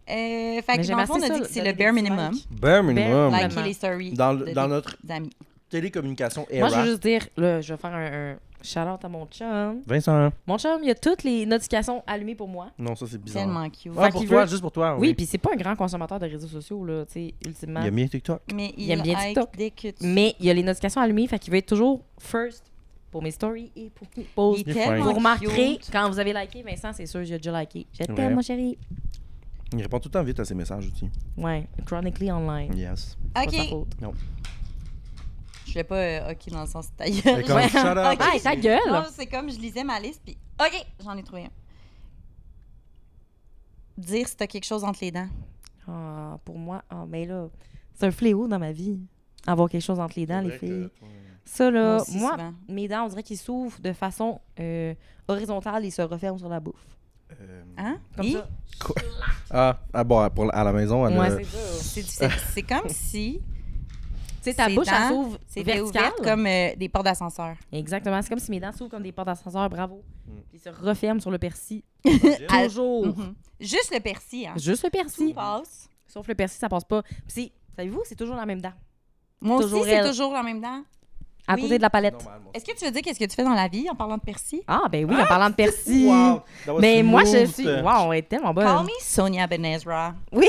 Fait Mais que j'aime dans le fond, on assez a ça, dit que c'est donner le des bare petits minimum. likes. Bare minimum. Like- Liker les stories Dans, de dans tes notre amis. télécommunication Moi, je era. veux juste dire, là, je vais faire un shout-out à mon chum. Vincent. Mon chum, il a toutes les notifications allumées pour moi. Non, ça c'est bizarre. Tellement cute. Ah, Fait pour qu'il toi, veut- juste pour toi. Oui, puis c'est pas un grand consommateur de réseaux sociaux, là, tu sais, ultimement. Il aime bien TikTok. Mais Il aime bien like TikTok. dès que tu... Mais il y a les notifications allumées, fait qu'il veut être toujours first pour mes stories et pour mes posts. Il est Il est tellement Vous remarquerez, cute. quand vous avez liké Vincent, c'est sûr, j'ai déjà liké. Je Ouais. t'aime, mon chéri. Il répond tout le temps vite à ses messages aussi. Ouais, chronically online. Yes. C'est pas sa OK. faute. Je fais pas OK dans le sens de ta Mais gueule. comme, Ouais. shut up. Ok. Hey, ta gueule! Non, c'est comme je lisais ma liste, puis OK, j'en ai trouvé un. Dire si t'as quelque chose entre les dents. Ah, pour moi, mais là, c'est un fléau dans ma vie. Avoir quelque chose entre les dents, les filles. Ça, là, aussi, moi, souvent. mes dents, on dirait qu'ils s'ouvrent de façon horizontale et se referment sur la bouffe. Hein? Comme Et ça. Bon, à la maison, elle Ouais, a- c'est ça. c'est difficile. C'est comme si Tu sais, ta ses bouche, elle dents s'ouvre c'était verticale. ouverte comme des portes d'ascenseur. Exactement. C'est comme si mes dents s'ouvrent comme des portes d'ascenseur. Bravo. Puis ils se referment sur le persil. À- Toujours. Mhm. Juste le persil, hein? Juste le Tout persil. passe. Sauf le persil, ça passe pas. Puis savez-vous, c'est toujours la même dent. Moi aussi, Toujours c'est elle. toujours la même dent. À Oui. côté de la palette. Normal, moi. Est-ce que tu veux dire qu'est-ce que tu fais dans la vie en parlant de persil? Ah, ben oui, en parlant de persil. Wow, that was Mais moi, je smooth. suis. Wow, elle est tellement bonne. Call me Sonia Benezra. Oui.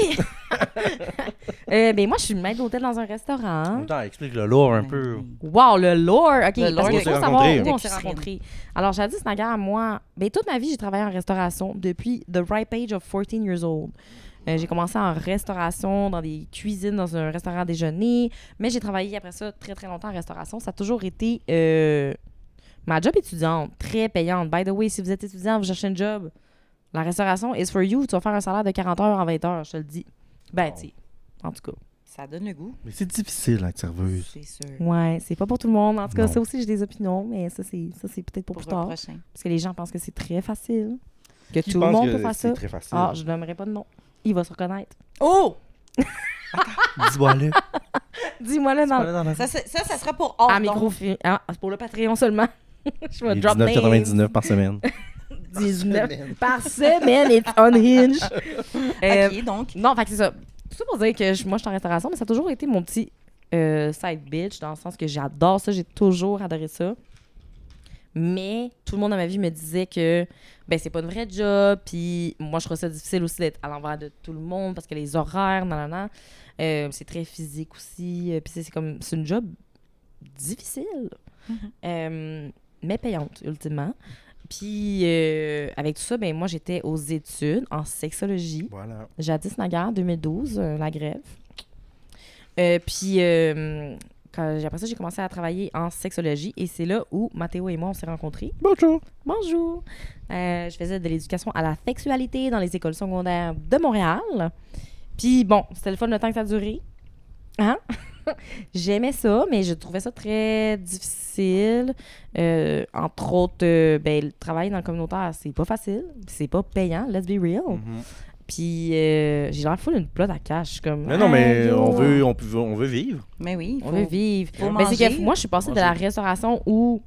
Ben moi, je suis maître d'hôtel dans un restaurant. Attends, explique le lore un peu. Wow, le lore. OK, Le lore, parce on qu'il s'est faut savoir rencontrés. où on s'est rencontrés. Alors, jadis, naguère, moi, ben, toute ma vie, j'ai travaillé en restauration depuis the ripe age of 14 years old. J'ai commencé en restauration, dans des cuisines, dans un restaurant à déjeuner. Mais j'ai travaillé après ça très, très longtemps en restauration. Ça a toujours été ma job étudiante, très payante. By the way, si vous êtes étudiant, vous cherchez un job, la restauration is for you. Tu vas faire un salaire de 40 heures en 20 heures, je te le dis. Ben, tu sais, en tout cas. Ça donne le goût. Mais c'est difficile d'être serveuse. C'est sûr. Ouais, c'est pas pour tout le monde. En tout cas, Non. ça aussi, j'ai des opinions, mais ça, c'est peut-être pour Pour plus le tard. prochain. Parce que les gens pensent que c'est très facile. Que Qui tout le pense monde que peut faire ça. C'est très facile. Ah, je n'aimerais pas de nom. Il va se reconnaître. Oh! Dis-moi-le. Dis-moi le nom. Dis-moi-le dans la- Ça sera pour hors Ah, d'onde. micro. C'est pour le Patreon seulement. Je vais Il est drop names. 19,99 par semaine. 19 par semaine. It's unhinged. OK, donc, Non, fait que c'est ça. Tout ça pour dire que moi, je suis en restauration, mais ça a toujours été mon petit side bitch, dans le sens que j'adore ça. J'ai toujours adoré ça. Mais tout le monde dans ma vie me disait que ben c'est pas une vraie job, puis moi je trouve ça difficile aussi d'être à l'envers de tout le monde parce que les horaires, nanana, c'est très physique aussi, puis c'est une job difficile, mais payante ultimement. Puis avec tout ça, ben moi j'étais aux études en sexologie. Voilà. Jadis naguère, 2012, la grève. Puis, après ça, j'ai commencé à travailler en sexologie et c'est là où Mathéo et moi, on s'est rencontrés. Bonjour. Bonjour! Je faisais de l'éducation à la sexualité dans les écoles secondaires de Montréal. Puis bon, c'était le fun le temps que ça a duré. Hein? J'aimais ça, mais je trouvais ça très difficile. Entre autres, ben, le travail dans le communautaire, c'est pas facile. C'est pas payant, let's be real. Puis j'ai l'air full une plot à cash. Comme, Mais non, mais yo, on veut vivre. mais oui, on veut vivre. faut Mais c'est que manger. moi, je suis passée de la restauration où,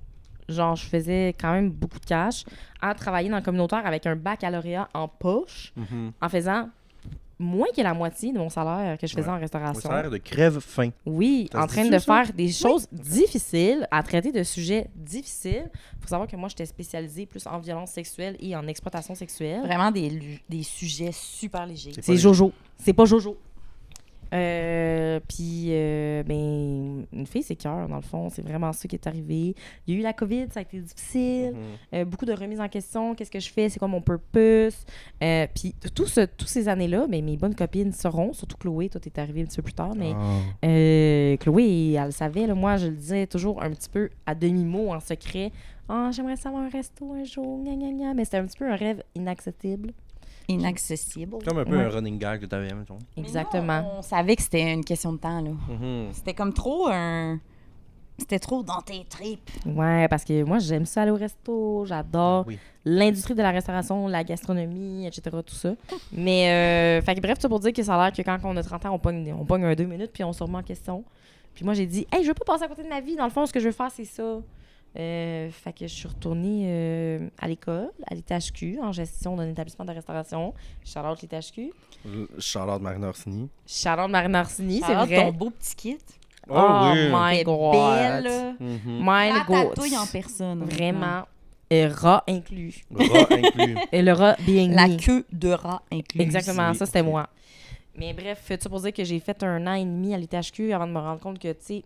genre, je faisais quand même beaucoup de cash à travailler dans le communautaire avec un baccalauréat en poche en faisant moins que la moitié de mon salaire que je faisais Ouais. en Un restauration. salaire de crève-faim. Oui, Ça en se train dit-tu, de ça? faire des choses difficiles, à traiter de sujets difficiles. Il faut savoir que moi, j'étais spécialisée plus en violence sexuelle et en exploitation sexuelle. Vraiment des sujets super légers. C'est pas C'est les- Jojo. C'est pas Jojo. Puis, ben, une fille, c'est cœur, dans le fond. C'est vraiment ça qui est arrivé. Il y a eu la COVID, ça a été difficile. Beaucoup de remises en question. Qu'est-ce que je fais? C'est quoi mon purpose? Puis, toutes ces années-là, ben, mes bonnes copines sauront, surtout Chloé. Toi, t'es arrivée un petit peu plus tard, mais Chloé, elle le savait. Là, moi, je le disais toujours un petit peu à demi-mot, en secret. « Ah, j'aimerais savoir un resto un jour. Gna, gna, gna. » Mais c'était un petit peu un rêve inaccessible. Inaccessible. Comme un peu Ouais. un running gag que t'avais, mettons. Exactement. Mais nous, on savait que c'était une question de temps, là. Mhm. C'était comme trop un... C'était trop dans tes tripes. Ouais, parce que moi, j'aime ça aller au resto. J'adore Oui. l'industrie de la restauration, la gastronomie, etc., tout ça. Mais, fait que bref, ça pour dire que ça a l'air que quand on a 30 ans, on pogne un 2 minutes, puis on se remet en question. Puis moi, j'ai dit, hey, je veux pas passer à côté de ma vie. Dans le fond, ce que je veux faire, c'est ça. Fait que je suis retournée à l'école, à l'ITHQ, en gestion d'un établissement de restauration. Shout-out l'ITHQ. Charlotte Marine Orsini. Shout-out Marine Arsini, c'est Shout-out vrai. ton beau petit kit. Oh oui. my T'es God. belle, là. Mhm. My God. Ratatouille en personne. Vraiment. Rat inclus. Rat inclus. Et le rat being La me. queue de rat incluse. Exactement, Oui, ça c'était ok. moi. Mais bref, tu pour dire que j'ai fait 1 an et demi à l'ITHQ avant de me rendre compte que, tu sais,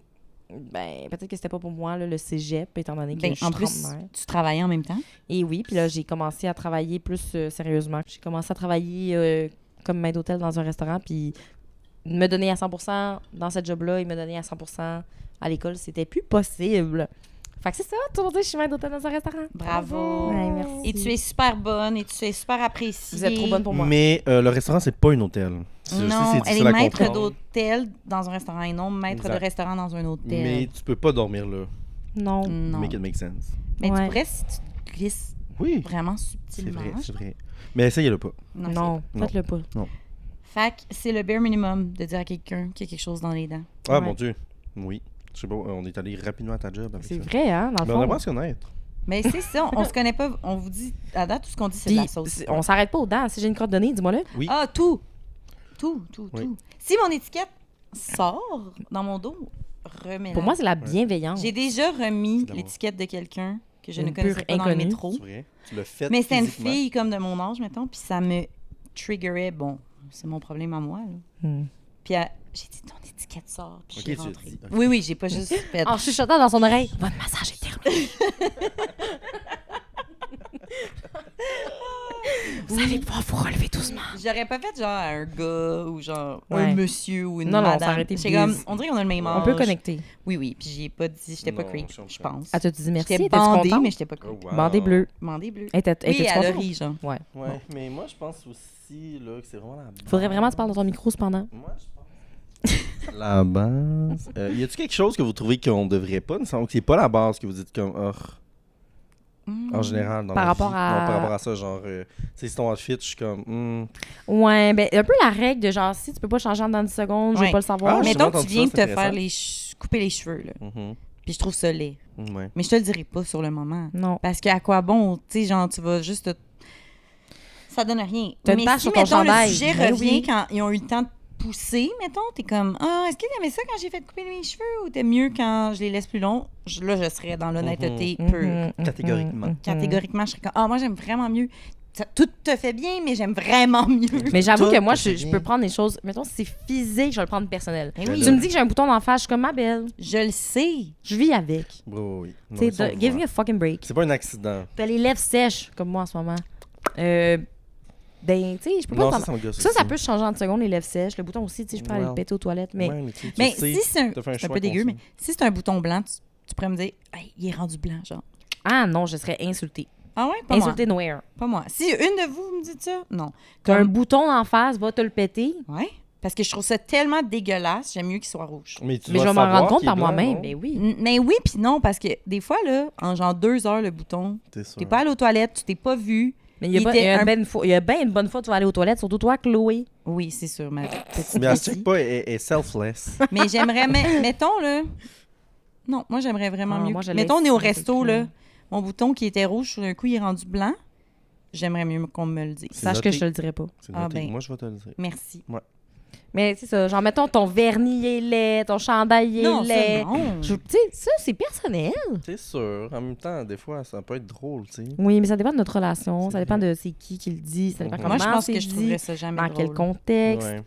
ben, peut-être que c'était pas pour moi, là, le cégep, étant donné que Ben, je suis en plus, trentenaire. tu travaillais en même temps. Et oui, puis là, j'ai commencé à travailler plus sérieusement. J'ai commencé à travailler comme maître d'hôtel dans un restaurant, puis me donner à 100% dans cette job-là et me donner à 100% à l'école, c'était plus possible. Fait que c'est ça, tout le monde dit que je suis maître d'hôtel dans un restaurant. Bravo. Ouais, merci. Et tu es super bonne et tu es super appréciée. Vous êtes trop bonne pour moi. Mais le restaurant, c'est pas un hôtel. Je sais, Non, c'est elle difficile est à maître comprendre. d'hôtel dans un restaurant et non maître Exact. de restaurant dans un hôtel. Mais tu peux pas dormir là. Non. non. Make it make sense. Mais Ouais. tu pourrais, si tu te glisses Oui, Vraiment c'est subtilement. vrai, c'est vrai. Mais essayez-le pas. Non, Non. faites-le pas. Fait que c'est le bare minimum de dire à quelqu'un qu'il y a quelque chose dans les dents. Ah, Ouais. mon Dieu. Oui. Je sais pas, on est allé rapidement à ta job avec C'est ça. vrai, hein, dans Mais le on fond. aimerait se connaître. Mais c'est ça, on se connaît pas. On vous dit, à date, tout ce qu'on dit, c'est de la Puis, sauce. on s'arrête pas aux dents. Si j'ai une crotte de nez, dis-moi-le. Oui. Ah, tout. Tout. Oui. Si mon étiquette sort dans mon dos, remets-la. Pour moi, c'est la bienveillance. J'ai déjà remis C'est de l'amour. l'étiquette de quelqu'un que je Une ne connaissais pure pas dans le inconnue. métro. C'est vrai. Tu l'as fait Mais c'était une physiquement. fille comme de mon âge, mettons, puis ça me triggerait. Bon, c'est mon problème à moi, là. Hmm. Puis j'ai dit, ton étiquette sort, puis Ok, je suis tu as rentrée. dit, ok. Oui, j'ai pas juste fait... En chuchotant dans son oreille. Votre massage est terminé. Vous allez pouvoir vous relever doucement. J'aurais pas fait genre un gars ou genre Ouais. un monsieur ou une Non, non, madame. ça aurait été C'est comme, biz. on dirait qu'on a le même âge. On peut connecter. Oui, puis j'ai pas dit, j'étais pas Non, creep, je comprends. je pense. Ah, tu te dis merci. J'étais Étais-tu bandée, contente? mais j'étais pas creep. Oh, wow. Bandé bleu. Bandée bleue. Oui, Oui, à contente? l'oreille, genre. Ouais. Ouais, mais moi, je pense aussi là, que c'est vraiment la base. Faudrait vraiment que tu parles dans ton micro, cependant. Moi, je pense. La base. Y a-tu quelque chose que vous trouvez qu'on devrait pas, que c'est pas la base que vous dites comme. En général, dans Par la rapport vie. à- Non, par rapport à ça, genre, tu sais, si ton outfit, je suis comme. Ouais, ben, un peu la règle de genre, si tu peux pas changer en dans 10 secondes, je Ouais. veux pas le savoir. Ah, Mettons jamais que tu entendu viens ça, de te c'est faire intéressant. couper les cheveux, là. Puis je trouve ça laid. Ouais. Mais je te le dirai pas sur le moment. Non. Parce qu'à quoi bon, tu sais, genre, tu vas juste te... Ça donne rien. T'as une Mais tache si, sur ton mettons, le chandail. sujet Ben revient oui. quand ils ont eu le temps de pousser, mettons, t'es comme, ah, est-ce qu'il y avait ça quand j'ai fait couper mes cheveux ou t'es mieux quand je les laisse plus longs? Là, je serais dans l'honnêteté pure. Mhm, Catégoriquement. mhm. Catégoriquement, je serais comme, ah, moi, j'aime vraiment mieux. Tout te fait bien, mais j'aime vraiment mieux. Mais j'avoue Tout que moi, te fait je bien. peux prendre des choses. Mettons, si c'est physique, je vais le prendre personnel. Ben Ben oui, là. Tu me dis que j'ai un bouton d'en face, je suis comme ma belle. je le sais. Je vis avec. Oui. Non, Tu mais ça, on sais, le give voit. me a fucking break. C'est pas un accident. T'as les lèvres sèches, comme moi en ce moment. Ben, tu sais, je peux Non, pas ça me gosse ça aussi. peut se changer en 30 secondes, les lèvres sèches. Le bouton aussi, tu sais, je peux aller Ouais. le péter aux toilettes. Mais Ouais, mais tu Mais sais, si c'est un, t'as fait un c'est un choix peu dégueu, mais conscient. si c'est un bouton blanc, tu pourrais me dire, hey, il est rendu blanc, genre. ah non, je serais insultée. Ah ouais, pas moi. Insultée noire. Pas moi. Si une de vous me dit ça, non. T'as un Comme, bouton en face, va te le péter. ouais, parce que je trouve ça tellement dégueulasse, j'aime mieux qu'il soit rouge. Mais tu Mais je dois vais m'en savoir rendre compte qu'il est par blanc, moi-même. non? Ben oui. Mais oui, puis non, parce que des fois, là, en genre 2 heures, le bouton, T'es sûr. t'es pas allé aux toilettes, tu t'es pas vu. Mais il y a, Il pas- était il y a un- il y a bien une bonne fois que tu vas aller aux toilettes, surtout toi, Chloé. Oui, c'est sûr, ma petite Mais elle se petite. check pas, elle est selfless. Mais j'aimerais, mettons, là. Non, moi, j'aimerais vraiment Ah, mieux. moi, je Mettons, on est laisse au un peu resto, plus. là. Mon bouton qui était rouge, tout d'un coup, il est rendu blanc. J'aimerais mieux qu'on me le dise. C'est Sache que noté. je te le dirai pas. C'est Ah, noté. ben. Moi, je vais te le dire. Merci. Mais c'est ça, genre, mettons, ton vernis est laid, ton chandail est Non, ça, laid. non. Tu sais, ça, c'est personnel. C'est sûr. En même temps, des fois, ça peut être drôle, tu sais. Oui, mais ça dépend de notre relation, C'est ça dépend vrai. de c'est qui le dit, ça dépend Mhm. comment Moi, je pense c'est que je dit, trouverais ça jamais dans drôle. quel contexte. Ouais. Tu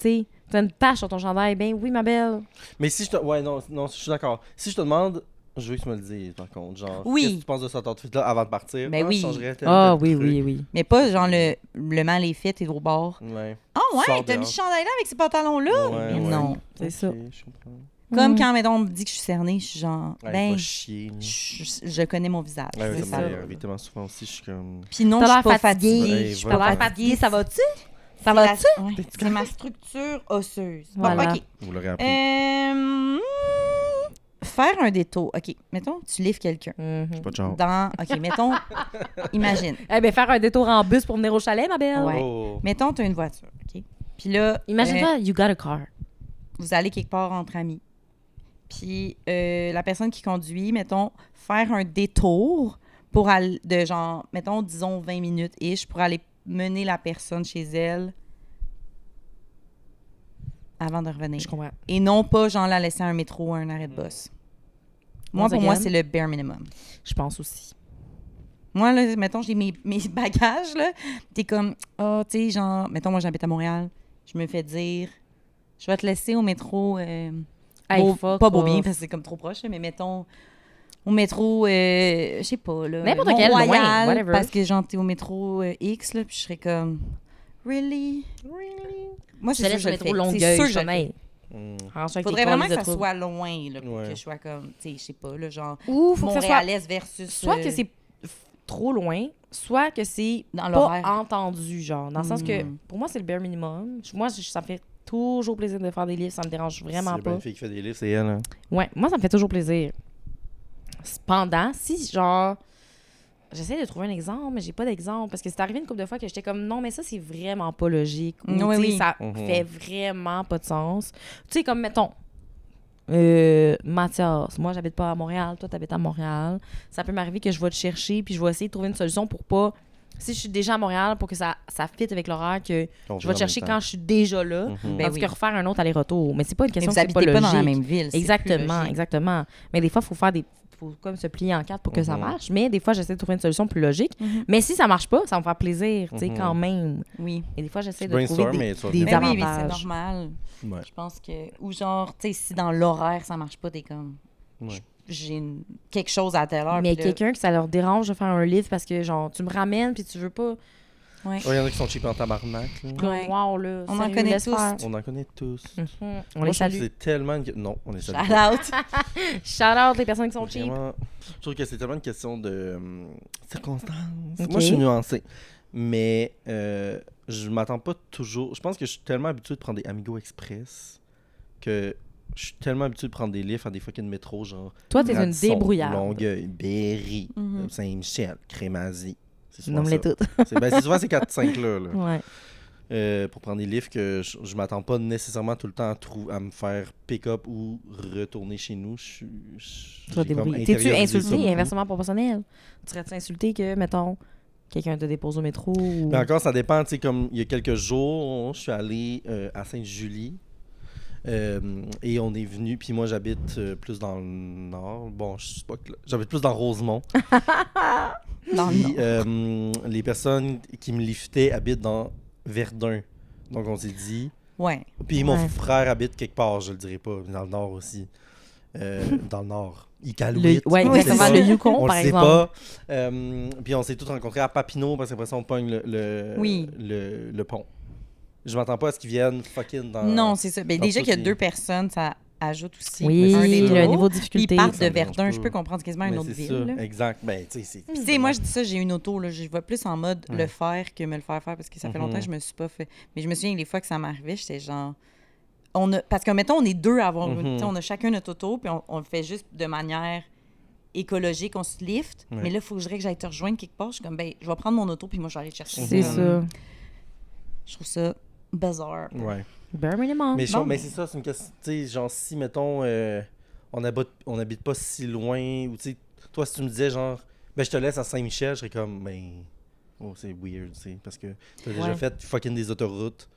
sais, t'as une tache sur ton chandail, ben oui, ma belle. Mais si je te. Ouais, non, je suis d'accord. Si je te demande, je veux que tu me le dises, par contre. Genre, Oui. qu'est-ce que tu penses de cet outfit-là avant de partir? Ben Ah, oui. je changerais tel Ah tel oui, truc. oui, oui. Mais pas genre le mal est fait, t'es au bord. Ouais. Ah ouais, Sors t'as mis dehors. ce chandail-là avec ces pantalons-là? Ouais, Mais ouais. non. C'est Ok, ça. je comprends. Comme Mm. quand, mettons, on me dit que je suis cernée, je suis genre, Ouais, ben, va chier. je connais mon visage. Ouais, c'est ça ça. m'est arrivé tellement souvent aussi, je suis comme. Puis non, T'as je suis l'air pas fatiguée. fatiguée. Ouais, Je suis voilà. pas T'as l'air fatiguée. fatiguée, ça va-tu? Ça C'est va-tu? ouais, c'est ma structure osseuse. Bon, Voilà. OK. Vous l'aurez appris. Faire un détour. OK, mettons, tu livres quelqu'un. Mhm. Pas de genre. OK, mettons, imagine. Eh bien, faire un détour en bus pour venir au chalet, ma belle. Ouais. Oh. Mettons, tu as une voiture, OK? Puis là, Imagine-toi, you got a car. vous allez quelque part entre amis. Puis la personne qui conduit, mettons, faire un détour pour aller, de genre, mettons, disons 20 minutes-ish, pour aller mener la personne chez elle avant de revenir. Je comprends. Et non pas, genre, la laisser à un métro ou à un arrêt de bus. Moi, Once pour moi, again. c'est le bare minimum. Je pense aussi. Moi, là, mettons, j'ai mes bagages, là. T'es comme, ah, tu sais, genre, mettons, moi, j'habite à Montréal. Je me fais dire, je vais te laisser au métro. Hey, fuck pas Beaubien, off. parce que c'est comme trop proche, là, mais mettons, au métro, je sais pas, là. N'importe quel, Mont-Royal, loin, whatever. parce que, genre, t'es au métro X, là, puis je serais comme, really? Moi, Je c'est te sûr laisse que je le le métro fais. C'est Longueuil, sûr que je le fais. Chemin. Mm. Arrange-toi avec Faudrait tes vraiment câlisses que de ça trouble. soit loin, là, pour Ouais. que je sois comme, tu sais, je sais pas, là, genre, Ou faut que ça soit Montréalaise versus... soit que c'est trop loin, soit que c'est dans pas l'horaire. entendu, genre. Dans le sens que, Mm. pour moi, c'est le bare minimum. Moi, ça me fait toujours plaisir de faire des livres. Ça me dérange vraiment S'il y a bien pas. une fille qui fait des livres, c'est elle. Hein. Ouais, moi, ça me fait toujours plaisir. Cependant, si, genre, J'essaie de trouver un exemple, mais j'ai pas d'exemple. Parce que c'est arrivé une couple de fois que j'étais comme, non, mais ça, c'est vraiment pas logique. Ou, Oui, tu sais, oui. ça Mhm. fait vraiment pas de sens. Tu sais, comme, mettons, Mathias, moi, j'habite pas à Montréal, toi, t'habites à Montréal. Ça peut m'arriver que je vais te chercher, puis je vais essayer de trouver une solution pour pas... Si je suis déjà à Montréal, pour que ça fitte avec l'horaire, que On je vais te chercher quand je suis déjà là, Mhm. Ben tandis oui. que refaire un autre aller-retour. Mais c'est pas une Mais question vous que c'est pas habitez pas logique. dans la même ville. c'est plus Exactement, logique. exactement. Mais des fois, il faut comme se plier en quatre pour que ça Mhm. marche. Mais des fois, j'essaie de trouver une solution plus logique. Mhm. Mais si ça marche pas, ça va me faire plaisir, tu sais, Mhm. quand même. Oui. Et des fois, j'essaie Tu de trouver brainstorm, mais tu vas des venir. Ben oui, mais c'est avantages. normal. Ouais. Je pense que... Ou genre, tu sais, si dans l'horaire, ça marche pas, t'es comme... Ouais. J'ai quelque chose à telle heure. Mais puis là- quelqu'un que ça leur dérange de faire un livre parce que, genre, tu me ramènes puis tu veux pas. Ouais. Il y en a qui sont cheap en tabarnak. Là. Comme, Ouais. wow, là. On en sérieux, connaît laisse tous. faire. On en connaît tous. On Moi, les je trouve salue. que c'est tellement Non, on les salue. Shout pas. out. Shout out les personnes qui sont cheap. Vraiment, je trouve que c'est tellement une question de circonstances. Ok. Moi, je suis nuancé. Mais je m'attends pas toujours. Je pense que je suis tellement habitué de prendre des Amigo Express que je suis tellement habitué de prendre des livres à des fucking métro, genre Toi, t'es une Radisson, débrouillarde. Longueuil, Berry, Mhm. Saint-Michel, Crémazie. C'est souvent Nomme-les ça. toutes. C'est souvent ces 4-5 là. Ouais. Pour prendre des livres que je m'attends pas nécessairement tout le temps à me faire pick-up ou retourner chez nous. Toi, j'ai comme débrouillé. T'es-tu intériorisé ça insulté beaucoup. inversement proportionnel? Tu serais-tu insulté que, mettons, quelqu'un te dépose au métro ou... Mais encore, ça dépend. Tu sais, comme il y a quelques jours, je suis allé à Sainte-Julie. Et on est venu, puis moi j'habite plus dans le nord. Bon, je sais pas que j'habite plus dans Rosemont. Dans le Puis, Nord. les personnes qui me liftaient habitent dans Verdun. Donc on s'est dit. Ouais. Puis mon Ouais. frère habite quelque part, je le dirais pas, dans le nord aussi. Dans le nord. Iqaluit. Ouais, Oui, exactement. c'est Le ça. Yukon, On par le sait exemple. pas. Puis on s'est tous rencontrés à Papineau parce qu'après ça on pogne Oui. le pont. Je m'attends pas à ce qu'ils viennent fucking dans. Non, c'est ça. Ben, dans déjà qu'il y a tous les- 2 personnes, ça ajoute aussi Oui, Mais un des c'est ça. le deux. niveau de Puis difficulté. ils partent Ça de me dérange Verdun. pas. Je peux comprendre quasiment une Mais autre c'est ville. ça, là. exact. Ben, tu sais, c'est. Puis, tu sais, moi, je dis ça, j'ai une auto, là, je vais plus en mode Ouais. le faire que me le faire faire parce que ça fait Mhm. longtemps que je me suis pas fait. Mais je me souviens, les fois que ça m'arrivait, j'étais genre. Parce que, mettons, on est 2 à avoir. Mhm. Tu sais, on a chacun notre auto, puis on le fait juste de manière écologique, on se lift. Ouais. Mais là, il faut que j'aille te rejoindre quelque part. Je suis comme, ben, je vais prendre mon auto, puis moi, je vais aller te chercher. C'est Comme, ça. Je trouve ça bizarre. Ouais. Bare minimum. Mais, Bon. mais c'est ça, c'est une question. Tu sais, genre, si, mettons, on habite pas si loin, ou tu sais, toi, si tu me disais, genre, ben, je te laisse à Saint-Michel, je serais comme, ben, oh, c'est weird, tu sais, parce que t'as déjà Ouais. fait fucking des autoroutes.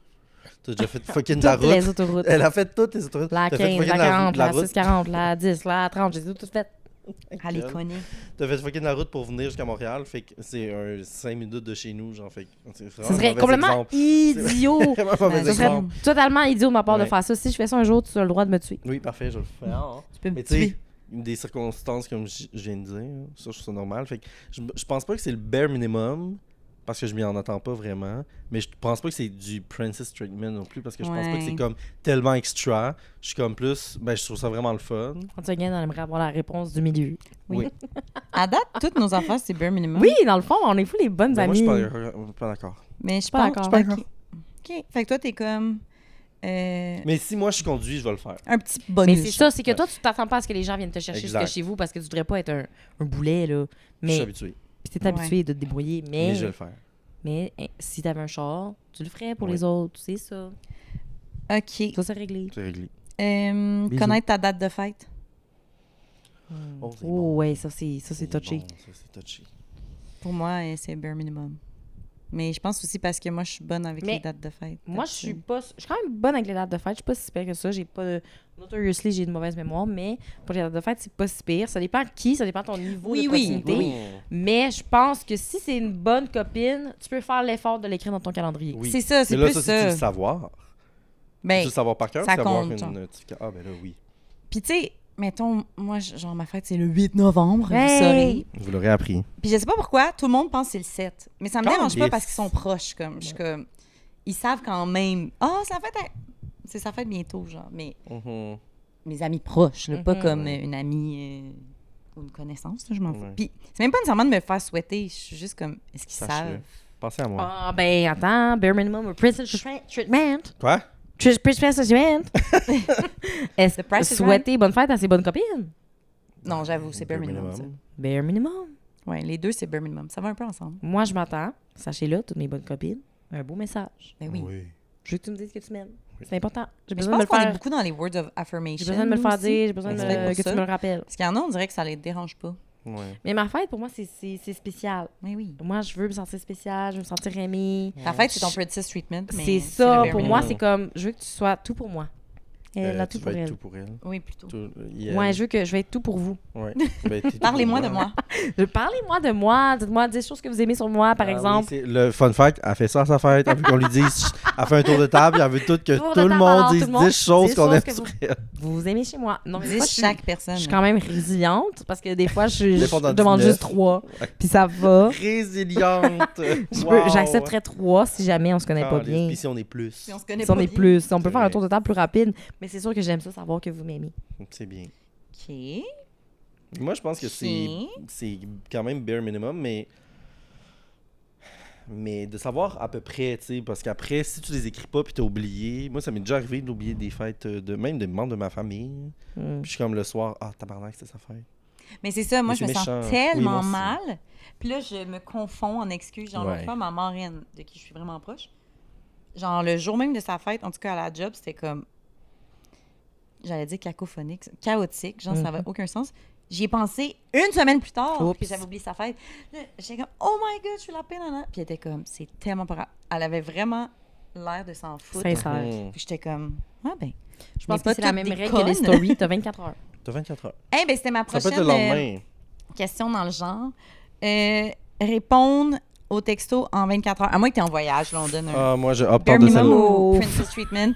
T'as déjà fait fucking de la Toutes route. les autoroutes. Elle a fait toutes les autoroutes. La T'as 15, fait fucking la 40, la route. 640, la 10, la 30, j'ai tout fait. À les connaître. T'as fait fucking la route pour venir jusqu'à Montréal, fait que c'est 5 minutes de chez nous, genre, fait que c'est vraiment Ce un serait mauvais complètement exemple. idiot. C'est vraiment un mauvais Ça Ce serait exemple. totalement idiot de ma part de Ouais. faire ça. Si je fais ça un jour, tu as le droit de me tuer. Oui, parfait, je le fais. Tu peux me Mais tu sais, tuer. des circonstances comme je viens de dire, ça, je trouve ça normal. Fait que je pense pas que c'est le bare minimum, parce que je m'y en attends pas vraiment. Mais je pense pas que c'est du princess treatment non plus, parce que je pense pas que Ouais. c'est comme tellement extra. Je suis comme plus, ben je trouve ça vraiment le fun. Quand tu gagnes, on aimerait avoir la réponse du milieu. Oui. À date, toutes nos affaires, c'est bare minimum. Oui, dans le fond, on est fous les bonnes Ben, moi, je amies. suis pas d'accord. Mais je Pas pense. d'accord. Pas d'accord. OK. Fait que toi, t'es comme. Mais si moi je conduis, je vais le faire. Un petit bonus. Mais c'est ça, c'est que toi, tu t'attends pas à ce que les gens viennent te chercher Exact. jusque chez vous parce que tu voudrais pas être un boulet, là. Je suis Mais habitué. puis t'es habitué de te débrouiller. Mais Mais, je vais le faire. Si t'avais un char, tu le ferais pour Oui. les autres. C'est ça. OK. Ça, c'est réglé. C'est réglé. Connaître ta date de fête. Oh, c'est Oh, bon. ouais, ça, c'est touché. Bon, ça, c'est touché. Pour moi, c'est bare minimum. Mais je pense aussi parce que moi, je suis bonne avec Mais les dates de fête. Moi, je suis quand même bonne avec les dates de fête. Je suis pas si pire que ça. J'ai pas notoriously, j'ai une mauvaise mémoire, mais pour les dates de fête, c'est pas si pire. Ça dépend de qui, ça dépend de ton niveau Oui, de oui, proximité. oui. Mais je pense que si c'est une bonne copine, tu peux faire l'effort de l'écrire dans ton calendrier. Oui. C'est ça, c'est Mais là, plus ça, ça. c'est le savoir. Ben, Tu le savoir par cœur, ça c'est avoir compte, une genre. notification. Ah, ben là, oui. puis tu sais, mettons, moi, genre, ma fête, c'est le 8 novembre, Hey! vous saurez. Vous l'aurez appris. Puis je sais pas pourquoi, tout le monde pense que c'est le 7. Mais ça me dérange pas Calisse. parce qu'ils sont proches, comme. Je suis comme. Ils savent quand même. Ah, c'est sa fête bientôt, genre. Mais Mhm. mes amis proches, là, pas Mhm. comme une amie ou une connaissance, là, je m'en fous. Ouais. Puis c'est même pas nécessairement de me faire souhaiter, je suis juste comme, est-ce qu'ils Sache-le. savent? Pensez à moi. Ah, ben, attends, bare minimum or princess treatment. Quoi? Princess treatment. Est-ce The price que is souhaiter bonne fête à ses bonnes copines? Non, j'avoue, c'est bare minimum, ça. Bare minimum. Ouais, les deux, c'est bare minimum. Ça va un peu ensemble. Moi, je m'attends, sachez-le, toutes mes bonnes copines, un beau message. Ben oui. Je veux que tu me dises que tu m'aimes. C'est important. J'ai Mais je besoin de pense me qu'on le est faire. beaucoup dans les words of affirmation. J'ai besoin de me le faire aussi. dire, j'ai besoin On dirait pour que ça. tu me le rappelles. Parce qu'il y en a, on dirait que ça les dérange pas. Ouais. Mais ma fête, pour moi, c'est spécial. Mais oui. Moi, je veux me sentir spécial, je veux me sentir aimée. Ta fête, c'est ton princess treatment. Mais C'est le ça, bare pour minimum. moi, c'est comme, je veux que tu sois tout pour moi. Elle a Tu tout vas pour être elle. tout pour elle. Oui, plutôt. Ouais, je vais être tout pour vous. Ouais. Ben, t'es tout Parlez-moi pour de moi. Parlez-moi de moi, dites-moi des choses que vous aimez sur moi, par Ah exemple. oui, c'est le fun fact, elle fait ça à sa fête. Elle veut qu'on lui dise, elle fait un tour de table, elle veut que Tour de tout le table, monde alors, dise tout le monde, 10 choses 10 qu'on choses aime que sur vous- elle. Vous aimez chez moi. Non, mais des fois, Dis chaque personne. je suis quand même résiliente parce que des fois, je Des fois, dans demande 19. juste 3, puis ça va. Résiliente. Wow. J'accepterais 3 si jamais on se connaît pas Caliste. bien. Puis si on est plus, Si on se connaît Si on pas est bien. plus, si on peut C'est faire un vrai. tour de table plus rapide, mais c'est sûr que j'aime ça savoir que vous m'aimez. c'est bien. OK. Moi, je pense que Ok. c'est quand même bare minimum, mais de savoir à peu près, tu sais, parce qu'après, si tu les écris pas puis t'as oublié, moi, ça m'est déjà arrivé d'oublier des fêtes même des membres de ma famille. Hmm. Puis je suis comme le soir, ah, tabarnak, c'était sa fête. Mais c'est ça, moi, Mais je me c'est sens méchant. tellement Oui, moi mal. Puis là, je me confonds en excuses. Genre, l'autre Ouais. fois, ma marraine, de qui je suis vraiment proche, genre, le jour même de sa fête, en tout cas à la job, c'était comme, j'allais dire cacophonique, chaotique, genre, ça n'avait aucun sens. J'y ai pensé une semaine plus tard, Oups. que j'avais oublié sa fête. Là, j'étais comme, oh my god, je suis la peine, nana. Puis elle était comme, c'est tellement pas grave. Elle avait vraiment l'air de s'en foutre. Sincère. Hmm. Puis j'étais comme, ah ben. Je pense Mais que c'est pas la toutes même des règle que les connes. stories. T'as 24 heures. T'as 24 heures. Eh ben, c'était ma Ça peut prochaine être le lendemain. question dans le genre. Répondre au texto en 24 heures. À moins que tu es en voyage, là, on donne un Ah, moi, je opte bare de minimum celle-là. ou princess treatment.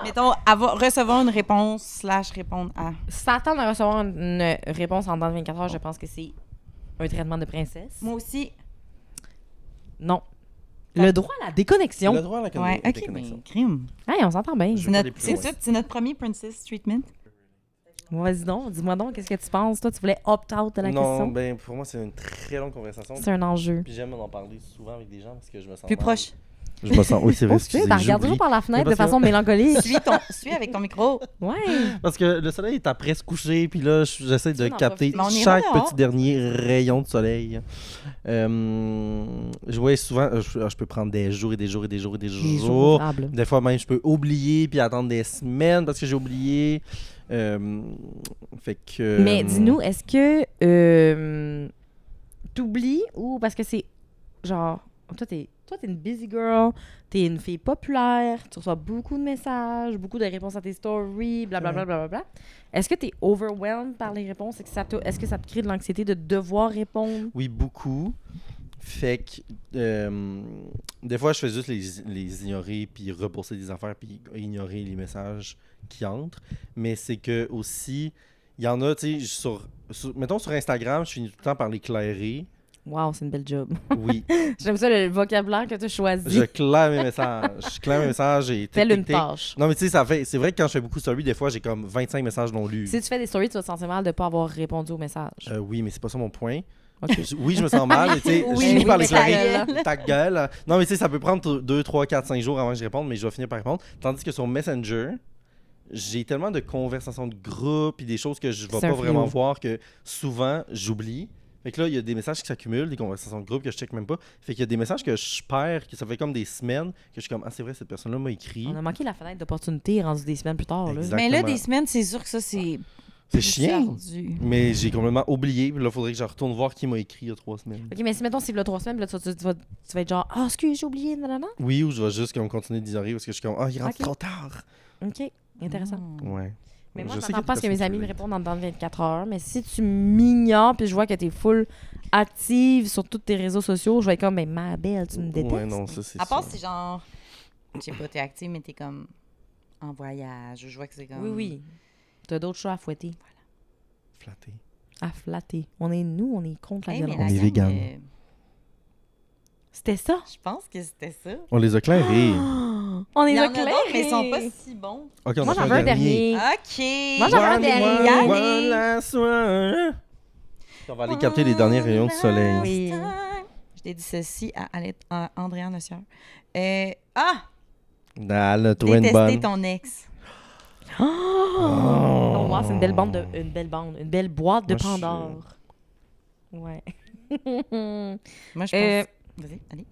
Mettons, recevoir une réponse / répondre à. S'attendre à recevoir une réponse en dans de 24 heures, je pense que c'est un traitement de princesse. Moi aussi. Non. Le droit à la déconnexion. Le droit à la Ouais, ok, mais déconnexion. crime. Hey, on s'entend bien. Je- C'est vais pas notre, aller plus c'est loin. ça, c'est notre premier princess treatment. Vas-y donc, dis-moi donc, qu'est-ce que tu penses? Toi, tu voulais opt-out de la Non, question? ben pour moi, c'est une très longue conversation. C'est un enjeu. Puis j'aime en parler souvent avec des gens parce que je me sens Plus mal. proche. Je me sens... Oui, c'est vrai, Oh, tu sais, excusez, t'en regardes j'oublie. toujours par la fenêtre Mais de parce façon mélancolique. Suis avec ton micro. Ouais. Parce que le soleil est après se coucher, puis là, j'essaie de Tu en capter profites. Mais on ira chaque dehors. petit dernier rayon de soleil. Je vois souvent, je peux prendre des jours et des jours et des jours et des Les jours jours. ouvrables. Des fois même, je peux oublier puis attendre des semaines parce que j'ai oublié. Fait que. Mais dis-nous, est-ce que t'oublies ou parce que c'est genre, toi, t'es une busy girl, t'es une fille populaire, tu reçois beaucoup de messages, beaucoup de réponses à tes stories, blablabla. Bla. Est-ce que t'es overwhelmed par les réponses? Est-ce que ça te crée de l'anxiété de devoir répondre? Oui, beaucoup. Fait que des fois, je fais juste les ignorer puis repousser des affaires puis ignorer les messages qui entrent. Mais c'est que aussi, il y en a, tu sais, mettons sur Instagram, je finis tout le temps par l'éclairer. Wow, c'est une belle job. Oui, J'aime ça le vocabulaire que tu as choisi. je claire mes messages. Je claire mes messages et Fais tic, une tic, tic. tâche. Non, mais tu sais, c'est vrai que quand je fais beaucoup de stories, des fois, j'ai comme 25 messages non lus. Si tu fais des stories, tu vas te sentir mal de ne pas avoir répondu au message. Oui, mais c'est pas ça mon point. Ok. Oui, je me sens mal, mais tu sais, Oui, je finis par mais ta l'éclairer. gueule. Ta gueule. Non, mais tu sais, ça peut prendre 2, 3, 4, 5 jours avant que je réponde, mais je vais finir par répondre. Tandis que sur Messenger, j'ai tellement de conversations de groupe et des choses que je vais C'est pas un vraiment fléau. voir que souvent, j'oublie. Fait que là, il y a des messages qui s'accumulent, des conversations de groupe que je check même pas. Fait qu'il y a des messages que je perds, que ça fait comme des semaines, que je suis comme, ah, c'est vrai, cette personne-là m'a écrit. On a manqué la fenêtre d'opportunité rendu des semaines plus tard. Là. Exact. Mais là, Exactement. des semaines, c'est sûr que ça, c'est. C'est chiant. ardu. Mais j'ai complètement oublié. Puis là, il faudrait que je retourne voir qui m'a écrit il y a 3 semaines. Ok, mais si mettons, c'est là 3 semaines, puis là, tu vas être genre, ah, excuse, j'ai oublié, nanana. Oui, ou je vais juste comme continuer d'ignorer parce que je suis comme, ah, il rentre Ok. trop tard. Ok, intéressant. Ouais. Mais moi, Je je sais m'attends qu'il y a pas à ce que des mes personnes amis qui me relate. répondent dans 24 heures, mais si tu m'ignores, puis je vois que t'es full active sur tous tes réseaux sociaux, je vais être comme, mais ma belle, tu me détestes. Ouais, non, ça, c'est À part ça. si, genre. Je sais pas, t'es active, mais t'es comme. En voyage. Je vois que c'est comme. Oui, oui. T'as d'autres choses à fouetter, Flatté. à flatter. On est contre la Hey, mais violence. la On est gang, vegan. C'était ça. je pense que c'était ça. On les a clairés. On est Il y en a clairs. d'autres, mais ils sont pas si bons. Ok, on Moi, a fait j'en veux un dernier. OK. Moi, j'en veux un dernier. One last one. On va aller capter les derniers rayons de soleil. Oui. Je t'ai dit ceci à Andréa Nossieur. Ah, le toi une Détester bonne. ton ex. Oh, wow, c'est une belle bande, une belle boîte de Moi, je suis- Pandore. Ouais. Moi, je Euh, pense... Vas-y, allez.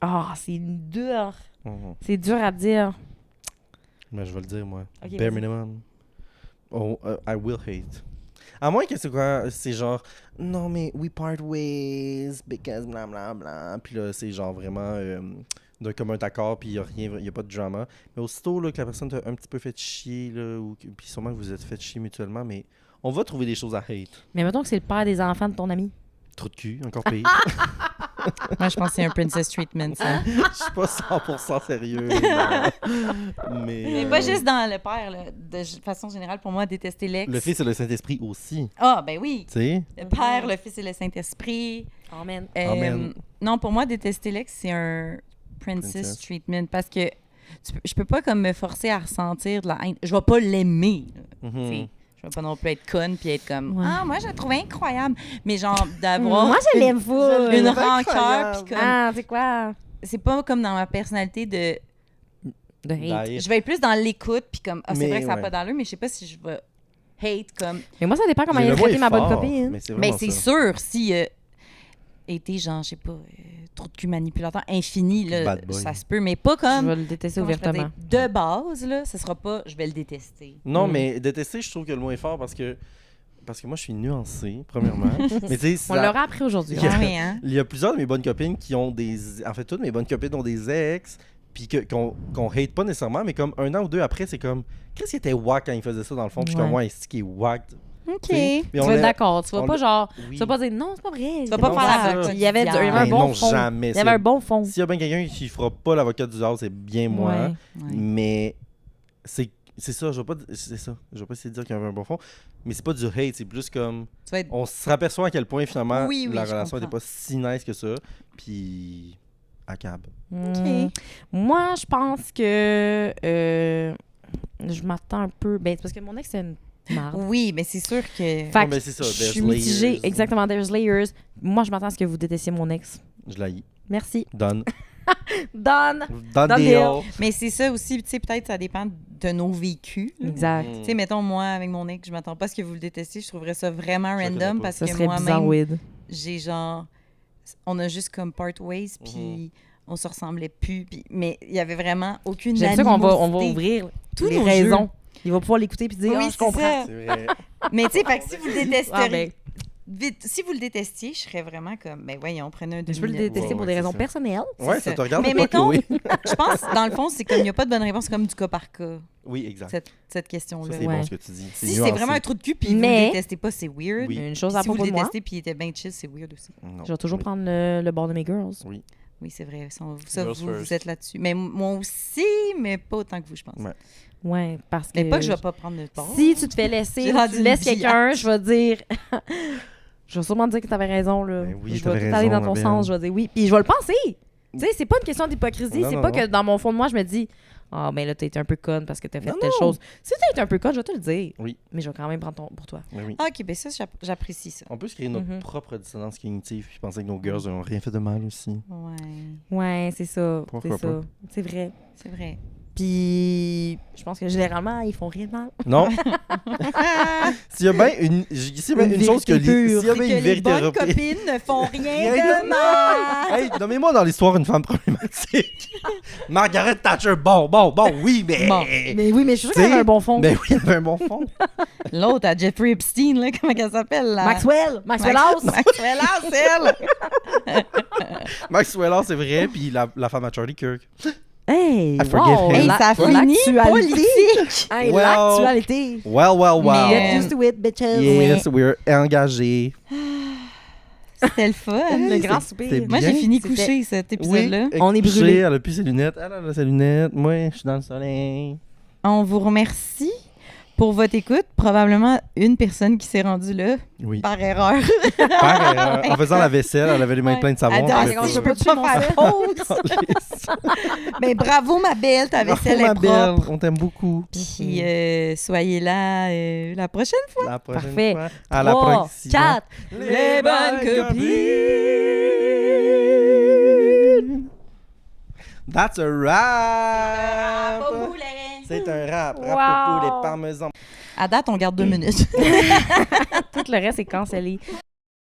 Ah, c'est dur. Mhm. C'est dur à dire. Mais je vais le dire, moi. Ok, Bare vas-y. minimum. Oh, I will hate. À moins que c'est quoi, c'est genre, non mais we part ways because bla bla bla. Puis là, c'est genre vraiment d'un commun accord, puis il n'y a pas de drama. Mais aussitôt là, que la personne t'a un petit peu fait chier, là, puis sûrement que vous vous êtes fait chier mutuellement, mais on va trouver des choses à hate. Mais mettons que c'est le père des enfants de ton ami. Trou de cul, encore pire. Moi, je pense que c'est un princess treatment, ça. Je suis pas 100% sérieux. Mais Mais pas juste dans le père, là. De façon générale, pour moi, détester l'ex. le Fils et le Saint-Esprit aussi, Ah, ben oui. tu sais. Le Père, le Fils et le Saint-Esprit. Amen. Amen. Non, pour moi, détester l'ex, c'est un princess Princess. treatment parce que je peux pas comme me forcer à ressentir de la haine. Je vais pas l'aimer. Là, Mhm. tu sais. Je vais pas non plus être conne puis être comme Ouais. Ah, moi, je la trouve incroyable. Mais genre, d'avoir Moi, je l'aime full. une l'aime rancœur. incroyable. Puis comme, Ah, c'est quoi? c'est pas comme dans ma personnalité de. De hate. D'ailleurs. Je vais être plus dans l'écoute puis comme, ah, c'est Mais vrai que ça n'a ouais. pas d'allure, mais je sais pas si je vais hate comme. Mais moi, ça dépend comment Le il a mot traité est ma bonne fort, copine. Mais c'est Mais vraiment c'est ça. sûr, si était genre, je sais pas, trop de cul manipulateur infini, là, Bad boy. ça se peut, mais pas Je comme. vais le détester comment je peux ouvertement. dire, de base, là, ce sera pas, je vais le détester. Non, Mm. mais détester, je trouve que le mot est fort parce que moi, je suis nuancé, premièrement. Mais tu sais, On l'aura appris aujourd'hui. Yeah. Ah oui, hein? il y a plusieurs de mes bonnes copines qui ont des... En fait, toutes mes bonnes copines ont des ex, puis qu'on hate pas nécessairement, mais comme un an ou deux après, c'est comme... Qu'est-ce qui était wack quand il faisait ça, dans le fond? Puis Ouais. comme, ouais, c'est qui est wack. OK. tu sais. Mais Tu on vas être est- d'accord. Tu vas on pas l'a- genre. Oui. Tu vas pas dire non, c'est pas vrai. Tu vas pas Non, faire c'est l'avocat ça. Il y avait du un diable. bon non, fond. jamais. Il y avait un bon fond. S'il y a bien quelqu'un qui fera pas l'avocat du diable, c'est bien moi. Ouais. Ouais. Mais c'est ça, je vais pas c'est ça. Je vais pas essayer de dire qu'il y avait un bon fond, mais c'est pas du hate, c'est plus comme Tu vas être... on se aperçoit à quel point finalement Oui, oui, la je relation n'était comprends. pas si nice que ça, puis à cab. Hmm. Moi, je pense que je m'attends un peu. Ben, c'est parce que mon ex, c'est une marde. Oui, mais c'est sûr que... Fait Ouais, que ben, c'est ça, je there's suis mitigée. layers. Exactement, there's layers. Moi, je m'attends à ce que vous détestiez mon ex. Je l'ai Merci. done. Done. Done Done deal. Mais c'est ça aussi, tu sais, peut-être ça dépend de nos vécus. là. Exact. Mm. Tu sais, mettons, moi, avec mon ex, je m'attends pas à ce que vous le détestiez. Je trouverais ça vraiment Je le connais random pas. parce Ça que serait bizarre, moi-même, weird. j'ai genre... On a juste comme part ways, puis on se ressemblait plus. Mais il y avait vraiment aucune J'aime ça qu'on va animosité. ouvrir Tous les nos raisons. Il va pouvoir l'écouter puis dire Oui, ah, je c'est comprends. ça. C'est vrai. Mais tu sais, fait que si vous le détesteriez... Ah, ben, Vite, si vous le détestiez, je serais vraiment comme, ben voyons, prenez un 2 je peux le minutes. détester Ouais, pour ouais, des c'est raisons ça. personnelles. Ouais, C'est ça ça. te regarde Mais pas, mettons- Chloé. Je pense, dans le fond, c'est comme il n'y a pas de bonne réponse, c'est comme du cas par cas, Oui, exact. cette question-là. Ça, c'est Ouais. bon ce que tu dis. Si c'est vraiment un trou de cul puis vous Mais- le détestez pas, c'est weird. Oui. Une chose Puis à si vous propos le de moi, détestez puis il était bien chill, c'est weird aussi. Non. je vais toujours prendre le bord de mes girls. Oui. Oui, c'est vrai. Ça, Girls vous first. êtes là-dessus. Mais moi aussi, mais pas autant que vous, je pense. Ouais. Ouais, parce que. Mais pas que je vais pas prendre le bord. Si tu te fais laisser, J'ai ou rendu tu laisses une quelqu'un, je vais dire. Je vais sûrement te dire que t'avais raison, là. Ben oui, je vais t'avais tout aller raison, dans ton ma sens, je vais dire oui. Puis je vais le penser. Tu sais, c'est pas une question d'hypocrisie. Non, C'est non, pas non. que dans mon fond de moi, je me dis ah, ben là, t'as été un peu conne parce que t'as fait Non, telle non. chose. Si t'as été un peu conne, je vais te le dire. Oui. Mais je vais quand même prendre pour toi. Oui, oui. Ah, OK, ben ça, j'apprécie ça. On peut se créer notre Mhm. propre dissonance cognitive puis penser que nos girls n'ont rien fait de mal aussi. Ouais, Ouais, c'est ça. Pourquoi C'est ça. C'est vrai. c'est vrai. Puis je pense que généralement, ils font rien de mal. Non. S'il y a bien une chose que vérité pure. s'il y a C'est bien que une les vérité bonnes européenne- copines ne font rien Rien de de mal. Hey, nommez-moi dans l'histoire une femme problématique. Margaret Thatcher, bon, oui, mais. Bon, Mais oui, mais je suis sûre T'sais, qu'elle a un bon fond. Ben oui, il y avait un bon fond. L'autre, à Jeffrey Epstein, là, comment elle s'appelle? Là? Maxwell House. Maxwell House, elle! Maxwell, c'est vrai, puis la femme à Charlie Kirk. Hey, I forgive wow, him. Hey, la- ça finit l'actualité. politique! Hey, Well. l'actualité. Well. Mais- Get used to it, bitches. Yes, we're engagés. C'était le fun. Le grand C'était soupir. Moi, bien. j'ai fini C'était- couché cet épisode-là. On est couchée, brûlés. Elle a plus ses lunettes. Elle a ses lunettes. Moi, je suis dans le soleil. On vous remercie pour votre écoute. Probablement une personne qui s'est rendue là Oui. par erreur. Par erreur. En faisant la vaisselle, elle avait les mains Ouais. pleines de savon. Attends, elle avait si je fait- peux pas faire pause. Mais bravo, ma belle, ta vaisselle Bravo, est ma belle. propre. On t'aime beaucoup. Puis soyez là la prochaine. La prochaine Parfait. fois. À la 3, prochaine. 4. Les bonnes That's a wrap. C'est un rap. Wow. Rap pour les parmesans. À date, on garde 2 minutes. Tout le reste est cancellé.